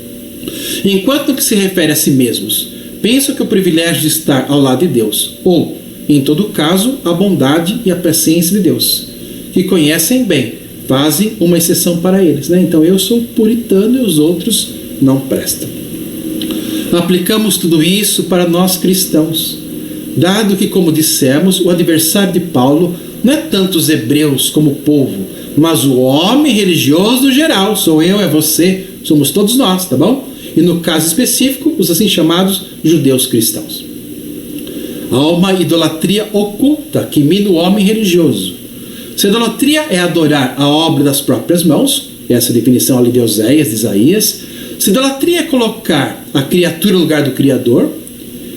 Enquanto no que se refere a si mesmos, pensam que o privilégio de estar ao lado de Deus, ou, em todo caso, a bondade e a paciência de Deus, que conhecem bem, fazem uma exceção para eles, né? Então eu sou puritano e os outros não prestam. Aplicamos tudo isso para nós cristãos, dado que, como dissemos, o adversário de Paulo não é tanto os hebreus como o povo, mas o homem religioso no geral. Sou eu, é você, somos todos nós, tá bom? E no caso específico, os assim chamados judeus cristãos. Há uma idolatria oculta que mina o homem religioso. Se a idolatria é adorar a obra das próprias mãos, essa é a definição ali de Oséias, de Isaías. Se a idolatria é colocar a criatura no lugar do Criador,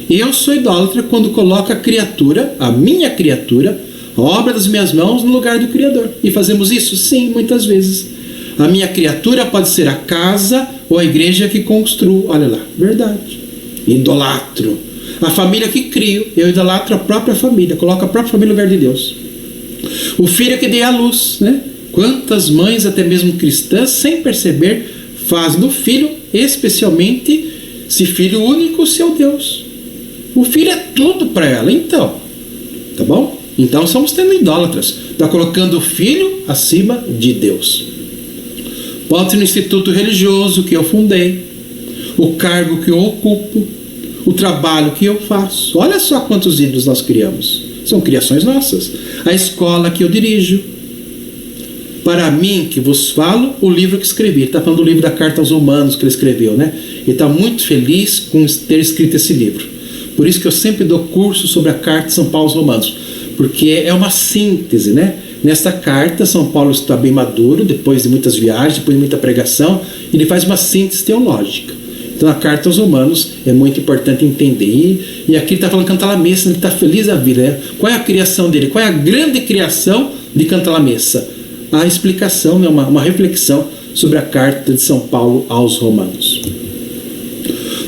eu sou idólatra quando coloco a criatura, a minha criatura, a obra das minhas mãos no lugar do Criador. E fazemos isso? Sim, muitas vezes. A minha criatura pode ser a casa ou a igreja que construo. Olha lá, verdade. Idolatro. A família que crio, eu idolatro a própria família, coloco a própria família no lugar de Deus. O filho que dei à luz, né? Quantas mães, até mesmo cristãs, sem perceber, fazem do filho, especialmente se filho único, seu Deus. O filho é tudo para ela, então. Tá bom? Então estamos tendo idólatras. Está colocando o filho acima de Deus. Pode ser no instituto religioso que eu fundei, o cargo que eu ocupo, o trabalho que eu faço. Olha só quantos ídolos nós criamos. São criações nossas. A escola que eu dirijo. Para mim, que vos falo, o livro que escrevi. Ele está falando do livro da Carta aos Romanos que ele escreveu, né? Ele está muito feliz com ter escrito esse livro. Por isso que eu sempre dou curso sobre a Carta de São Paulo aos Romanos. Porque é uma síntese, né? Nesta carta, São Paulo está bem maduro, depois de muitas viagens, depois de muita pregação, ele faz uma síntese teológica. Então a carta aos Romanos é muito importante entender. E aqui ele está falando de Cantalamessa, ele está feliz da vida, né? Qual é a criação dele? Qual é a grande criação de Cantalamessa? A explicação, né? uma reflexão sobre a carta de São Paulo aos Romanos.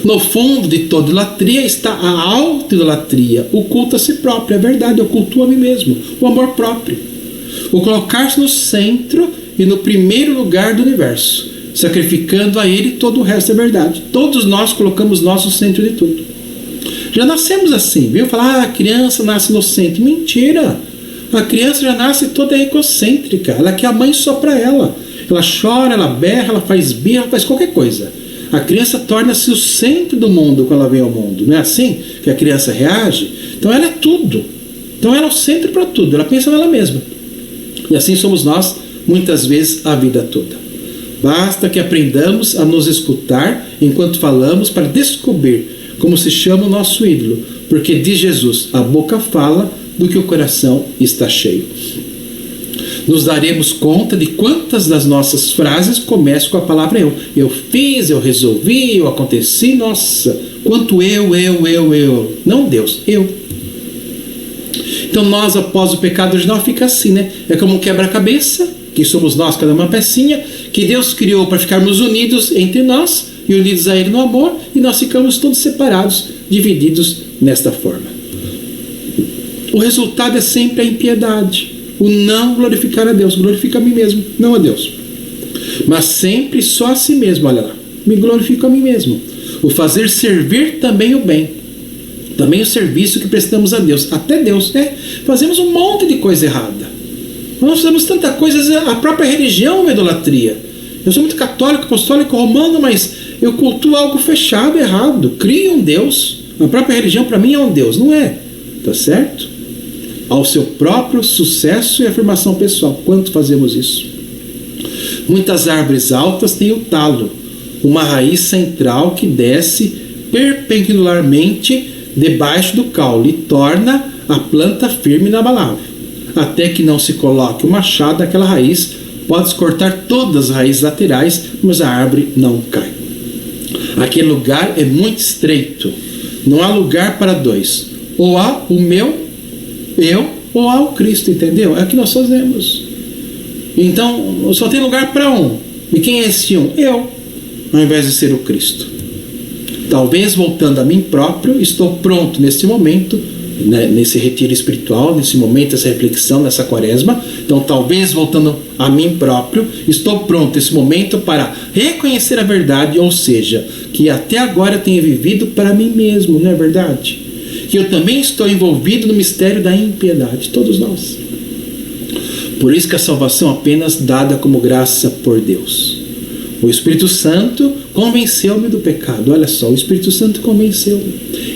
No fundo de toda idolatria está a auto-idolatria, o culto a si próprio. É verdade, eu cultuo a mim mesmo, o amor próprio. O colocar-se no centro e no primeiro lugar do universo, sacrificando a ele todo o resto. É verdade. Todos nós colocamos nós no centro de tudo. Já nascemos assim, viu? Falar, a criança nasce no centro. Mentira! A criança já nasce toda egocêntrica. Ela quer a mãe só para ela. Ela chora, ela berra, ela faz birra, ela faz qualquer coisa. A criança torna-se o centro do mundo quando ela vem ao mundo. Não é assim que a criança reage? Então ela é tudo. Então ela é o centro para tudo. Ela pensa nela mesma. E assim somos nós, muitas vezes, a vida toda. Basta que aprendamos a nos escutar enquanto falamos para descobrir como se chama o nosso ídolo, porque diz Jesus, a boca fala do que o coração está cheio. Nos daremos conta de quantas das nossas frases começam com a palavra eu. Eu fiz, eu resolvi, eu aconteci, nossa, quanto eu. Não Deus, eu. Então nós, após o pecado original, fica assim, né? É como um quebra-cabeça, que somos nós, cada uma pecinha, que Deus criou para ficarmos unidos entre nós, e unidos a Ele no amor, e nós ficamos todos separados, divididos nesta forma. O resultado é sempre a impiedade, o não glorificar a Deus. Glorifico a mim mesmo, não a Deus. Mas sempre só a si mesmo, olha lá. Me glorifico a mim mesmo. O fazer servir também o bem. Também o serviço que prestamos a Deus. Até Deus, fazemos um monte de coisa errada. Nós fazemos tanta coisa, a própria religião é uma idolatria. Eu sou muito católico, apostólico, romano, mas eu cultuo algo fechado, errado. Crio um Deus. A própria religião para mim é um Deus, não é? Tá certo? Ao seu próprio sucesso e afirmação pessoal. Quanto fazemos isso? Muitas árvores altas têm o talo, uma raiz central que desce perpendicularmente debaixo do caule e torna a planta firme e inabalável. Até que não se coloque o machado naquela raiz, pode-se cortar todas as raízes laterais, mas a árvore não cai. Aquele lugar é muito estreito, não há lugar para dois. Ou há o meu, eu, ou há o Cristo, entendeu? É o que nós fazemos. Então, só tem lugar para um. E quem é esse um? Eu, ao invés de ser o Cristo. Talvez, voltando a mim próprio, estou pronto nesse momento, né, nesse retiro espiritual, nesse momento, essa reflexão, nessa quaresma. Então, talvez, voltando a mim próprio, estou pronto nesse momento para reconhecer a verdade, ou seja, que até agora eu tenho vivido para mim mesmo, não é verdade? Que eu também estou envolvido no mistério da impiedade, todos nós. Por isso que a salvação é apenas dada como graça por Deus. O Espírito Santo convenceu-me do pecado. Olha só, o Espírito Santo convenceu-me.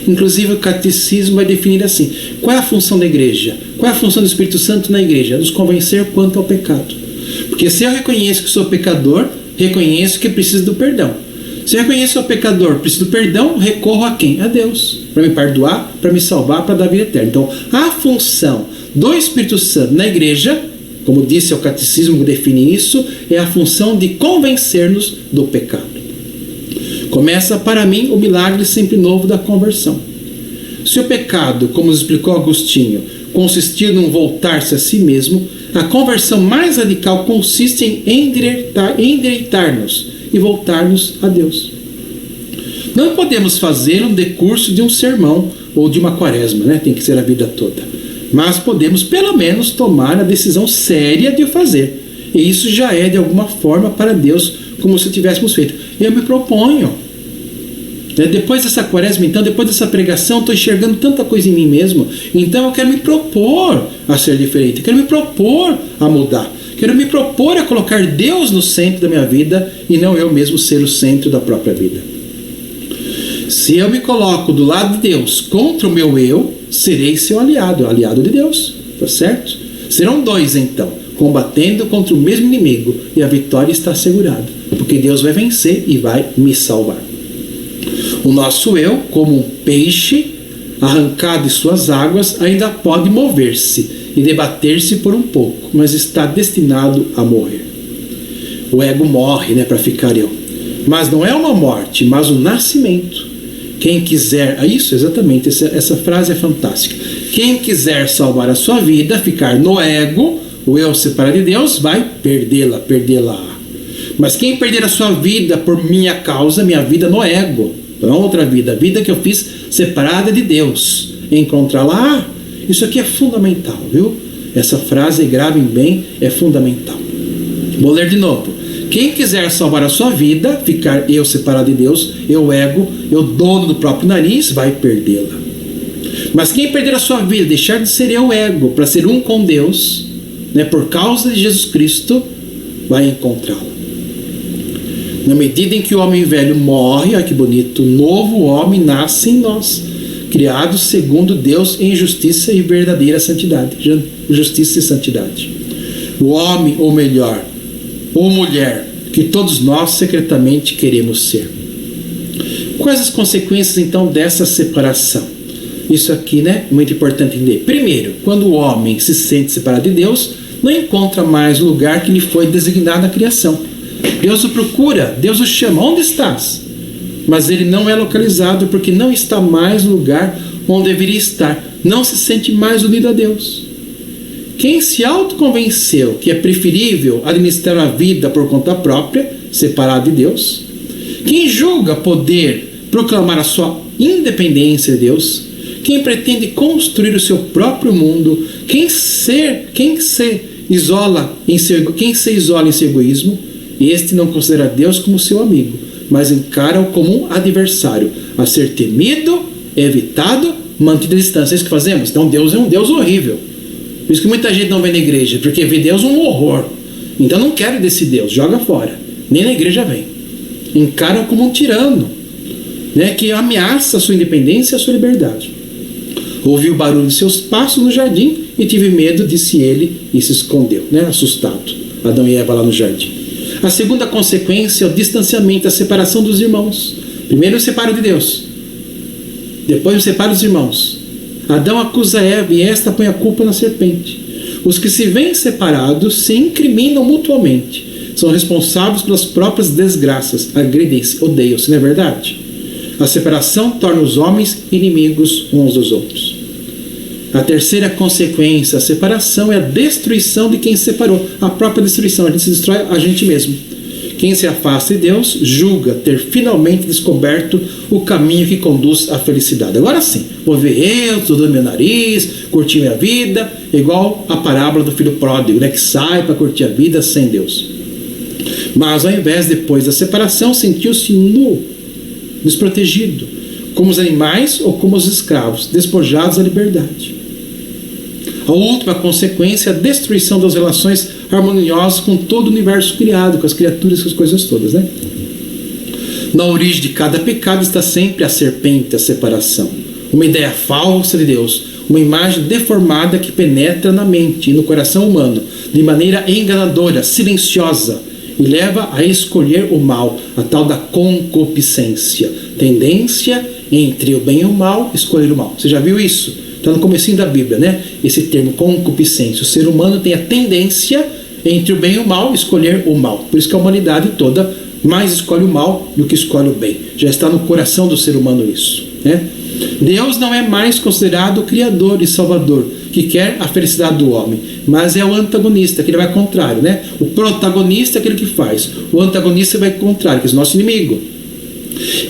Inclusive o catecismo vai definir assim: qual é a função da igreja? Qual é a função do Espírito Santo na igreja? Nos convencer quanto ao pecado. Porque se eu reconheço que sou pecador, reconheço que preciso do perdão. Se eu reconheço que sou pecador, preciso do perdão, recorro a quem? A Deus. Para me perdoar, para me salvar, para dar vida eterna. Então, a função do Espírito Santo na igreja, como disse o catecismo que define isso, é a função de convencer-nos do pecado. Começa para mim o milagre sempre novo da conversão. Se o pecado, como nos explicou Agostinho, consistiu em voltar-se a si mesmo, a conversão mais radical consiste em endireitar-nos e voltar-nos a Deus. Não podemos fazer um decurso de um sermão ou de uma quaresma, né? Tem que ser a vida toda. Mas podemos pelo menos tomar a decisão séria de o fazer. E isso já é de alguma forma para Deus, como se tivéssemos feito. Eu me proponho. Depois dessa quaresma, então, depois dessa pregação, estou enxergando tanta coisa em mim mesmo. Então eu quero me propor a ser diferente. Eu quero me propor a mudar. Quero me propor a colocar Deus no centro da minha vida e não eu mesmo ser o centro da própria vida. Se eu me coloco do lado de Deus contra o meu eu, serei seu aliado, aliado de Deus, tá certo? Serão dois então, combatendo contra o mesmo inimigo, e a vitória está assegurada, porque Deus vai vencer e vai me salvar. O nosso eu, como um peixe arrancado de suas águas, ainda pode mover-se e debater-se por um pouco, mas está destinado a morrer. O ego morre, para ficar eu. Mas não é uma morte, mas um nascimento. Quem quiser, isso exatamente, essa frase é fantástica. Quem quiser salvar a sua vida, ficar no ego, o eu separado de Deus, vai perdê-la. Mas quem perder a sua vida por minha causa, minha vida no ego, não outra vida, a vida que eu fiz separada de Deus, encontrá-la. Isso aqui é fundamental, viu? Essa frase, gravem bem, é fundamental. Vou ler de novo. Quem quiser salvar a sua vida, ficar eu separado de Deus, eu ego, eu dono do próprio nariz, vai perdê-la. Mas quem perder a sua vida, deixar de ser eu ego, para ser um com Deus, por causa de Jesus Cristo, vai encontrá-la. Na medida em que o homem velho morre, olha que bonito, o novo homem nasce em nós, criado segundo Deus em justiça e verdadeira santidade. Justiça e santidade. O homem, ou melhor, ou mulher, que todos nós secretamente queremos ser. Quais as consequências, então, dessa separação? Isso aqui, né, muito importante entender. Primeiro, quando o homem se sente separado de Deus, não encontra mais o lugar que lhe foi designado na criação. Deus o procura, Deus o chama. Onde estás? Mas ele não é localizado porque não está mais no lugar onde deveria estar. Não se sente mais unido a Deus. Quem se autoconvenceu que é preferível administrar a vida por conta própria, separado de Deus, quem julga poder proclamar a sua independência de Deus, quem pretende construir o seu próprio mundo, quem se isola em seu egoísmo, este não considera Deus como seu amigo, mas encara-o como um adversário, a ser temido, evitado, mantido à distância. É isso que fazemos. Então Deus é um Deus horrível. Por isso que muita gente não vem na igreja, porque vê Deus um horror. Então não quero desse Deus, joga fora. Nem na igreja vem. Encaram como um tirano, né, que ameaça a sua independência e a sua liberdade. Ouvi o barulho de seus passos no jardim e tive medo, disse ele, e se escondeu, né, assustado. Adão e Eva lá no jardim. A segunda consequência é o distanciamento, a separação dos irmãos. Primeiro eu separo de Deus, depois eu separo dos irmãos. Adão acusa Eva e esta põe a culpa na serpente. Os que se veem separados se incriminam mutuamente, são responsáveis pelas próprias desgraças, agridem-se, odeiam-se, não é verdade? A separação torna os homens inimigos uns dos outros. A terceira consequência, a separação, é a destruição de quem se separou, a própria destruição. A gente se destrói a gente mesmo. Quem se afasta de Deus julga ter finalmente descoberto o caminho que conduz à felicidade. Agora sim, vou ver eu, tô dando meu nariz, curtir minha vida, igual a parábola do filho pródigo, né, que sai para curtir a vida sem Deus. Mas ao invés, depois da separação, sentiu-se nu, desprotegido, como os animais ou como os escravos, despojados da liberdade. A última consequência é a destruição das relações harmoniosas com todo o universo criado, com as criaturas, com as coisas todas, né? Na origem de cada pecado está sempre a serpente, a separação. Uma ideia falsa de Deus, uma imagem deformada que penetra na mente e no coração humano, de maneira enganadora, silenciosa, e leva a escolher o mal, a tal da concupiscência. Tendência entre o bem e o mal, escolher o mal. Você já viu isso? Está no comecinho da Bíblia, né? Esse termo concupiscência. O ser humano tem a tendência entre o bem e o mal, escolher o mal. Por isso que a humanidade toda mais escolhe o mal do que escolhe o bem. Já está no coração do ser humano isso, né? Deus não é mais considerado o Criador e Salvador, que quer a felicidade do homem, mas é o antagonista, que ele vai ao contrário, né? O protagonista é aquele que faz, o antagonista vai ao contrário, que é o nosso inimigo.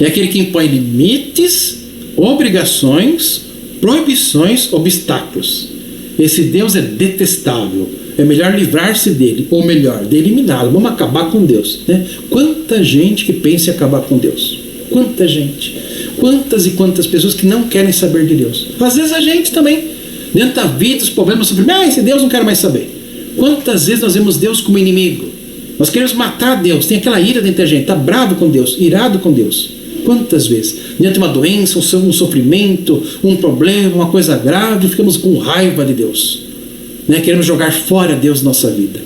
É aquele que impõe limites, obrigações, proibições, obstáculos. Esse Deus é detestável. É melhor livrar-se dele, ou melhor, de eliminá-lo. Vamos acabar com Deus, né? Quanta gente que pensa em acabar com Deus. Quanta gente. Quantas e quantas pessoas que não querem saber de Deus. Às vezes a gente também, dentro da vida, os problemas, esse Deus não quero mais saber. Quantas vezes nós vemos Deus como inimigo? Nós queremos matar Deus. Tem aquela ira dentro da gente. Está bravo com Deus, irado com Deus. Quantas vezes? Diante de uma doença, um sofrimento, um problema, uma coisa grave, ficamos com raiva de Deus, né? Queremos jogar fora Deus da nossa vida.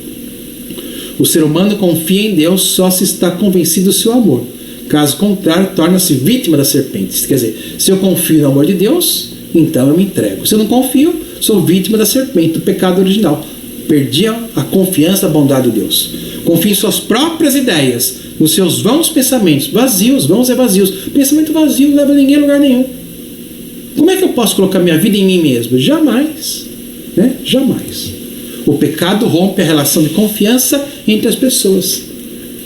O ser humano confia em Deus só se está convencido do seu amor. Caso contrário, torna-se vítima das serpentes. Quer dizer, se eu confio no amor de Deus, então eu me entrego. Se eu não confio, sou vítima da serpente, do pecado original. Perdi a confiança, a bondade de Deus. Confio em suas próprias ideias, nos seus vãos pensamentos, vazios, vãos é vazios. Pensamento vazio não leva ninguém a lugar nenhum. Como é que eu posso colocar minha vida em mim mesmo? Jamais, né? Jamais. O pecado rompe a relação de confiança entre as pessoas.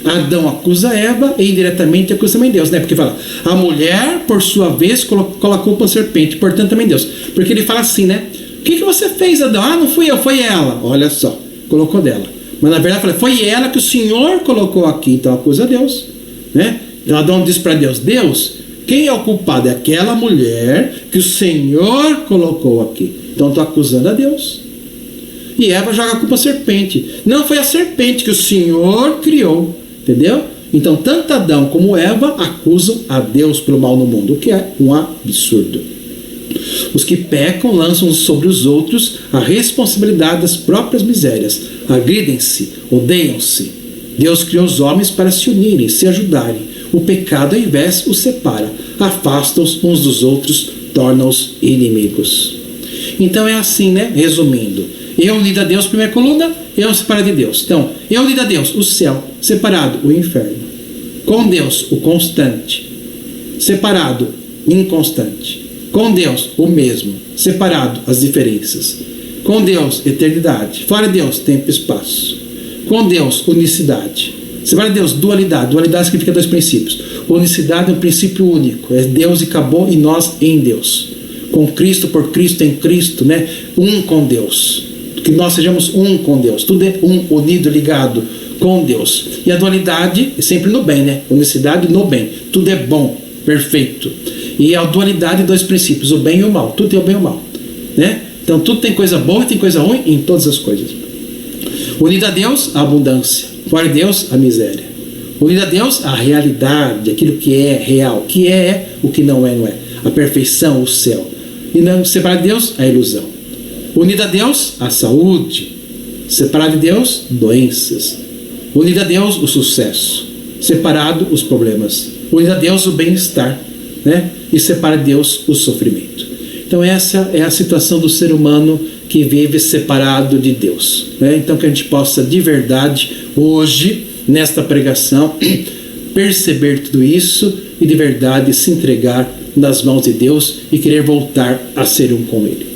Adão acusa Eva e indiretamente acusa também Deus, né? Porque fala, a mulher, por sua vez, coloca a culpa na serpente, portanto também Deus. Porque ele fala assim, né? O que você fez, Adão? Ah, não fui eu, foi ela. Olha só, colocou dela. Mas na verdade foi ela que o Senhor colocou aqui, então acusa Deus, né? Então Adão diz para Deus, Deus, quem é o culpado? É aquela mulher que o Senhor colocou aqui. Então estou acusando a Deus. E Eva joga a culpa à serpente. Não foi a serpente que o Senhor criou, entendeu? Então tanto Adão como Eva acusam a Deus pelo mal no mundo, o que é um absurdo. Os que pecam lançam sobre os outros a responsabilidade das próprias misérias. Agridem-se, odeiam-se. Deus criou os homens para se unirem, se ajudarem. O pecado, ao invés, os separa, afasta-os uns dos outros, torna-os inimigos. Então é assim, né? Resumindo, eu unido a Deus, primeira coluna, eu separado de Deus. Então, eu unido a Deus, o céu, separado, o inferno. Com Deus, o constante, separado, inconstante. Com Deus, o mesmo, separado, as diferenças. Com Deus, eternidade. Fora de Deus, tempo e espaço. Com Deus, unicidade. Separado de Deus, dualidade. Dualidade significa dois princípios. Unicidade é um princípio único. É Deus e acabou, e nós em Deus. Com Cristo, por Cristo, em Cristo, né? Um com Deus. Que nós sejamos um com Deus. Tudo é um, unido, ligado com Deus. E a dualidade é sempre no bem, né? Unicidade no bem. Tudo é bom, perfeito. E a dualidade, dois princípios, o bem e o mal. Tudo tem o bem e o mal, né? Então tudo tem coisa boa e tem coisa ruim em todas as coisas. Unido a Deus, a abundância. Fora de Deus, a miséria. Unido a Deus, a realidade, aquilo que é real. Que é, o que não é, não é. A perfeição, o céu. E não separado de Deus, a ilusão. Unido a Deus, a saúde. Separado de Deus, doenças. Unido a Deus, o sucesso. Separado, os problemas. Unido a Deus, o bem-estar, né? E separado de Deus, o sofrimento. Então essa é a situação do ser humano que vive separado de Deus, né? Então que a gente possa de verdade hoje, nesta pregação, perceber tudo isso e de verdade se entregar nas mãos de Deus e querer voltar a ser um com Ele.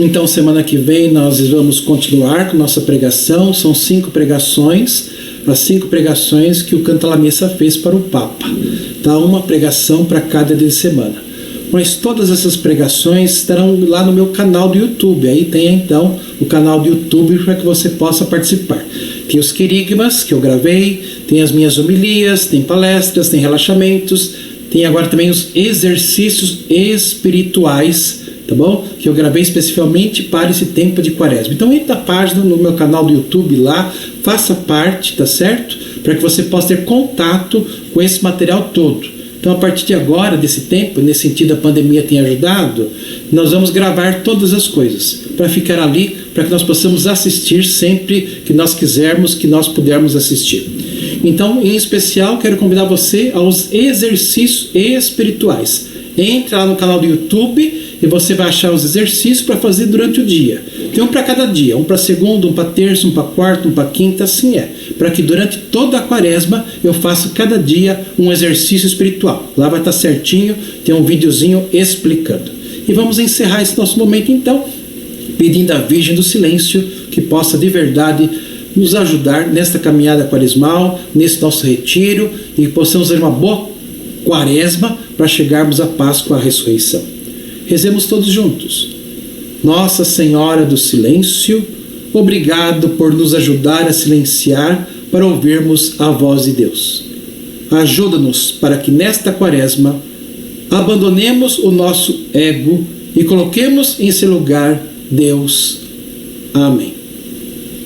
Então semana que vem nós vamos continuar com nossa pregação. São 5 pregações, as 5 pregações que o Canta la Missa fez para o Papa, tá? Uma pregação para cada dia de semana. Mas todas essas pregações estarão lá no meu canal do YouTube. Aí tem então o canal do YouTube para que você possa participar. Tem os querigmas que eu gravei, tem as minhas homilias, tem palestras, tem relaxamentos, tem agora também os exercícios espirituais, tá bom? Que eu gravei especificamente para esse tempo de quaresma. Então entra a página no meu canal do YouTube lá, faça parte, tá certo? Para que você possa ter contato com esse material todo. Então, a partir de agora, desse tempo, nesse sentido a pandemia tem ajudado, nós vamos gravar todas as coisas, para ficar ali, para que nós possamos assistir sempre que nós quisermos, que nós pudermos assistir. Então, em especial, quero convidar você aos exercícios espirituais. Entre lá no canal do YouTube e você vai achar os exercícios para fazer durante o dia. Tem um para cada dia, um para segunda, um para terça, um para quarta, um para quinta, assim é. Para que durante toda a quaresma eu faça cada dia um exercício espiritual. Lá vai estar certinho, tem um videozinho explicando. E vamos encerrar esse nosso momento então, pedindo à Virgem do Silêncio que possa de verdade nos ajudar nesta caminhada quaresmal, nesse nosso retiro, e que possamos ter uma boa quaresma para chegarmos à Páscoa, à ressurreição. Rezemos todos juntos. Nossa Senhora do Silêncio, obrigado por nos ajudar a silenciar para ouvirmos a voz de Deus. Ajuda-nos para que nesta quaresma abandonemos o nosso ego e coloquemos em seu lugar Deus. Amém.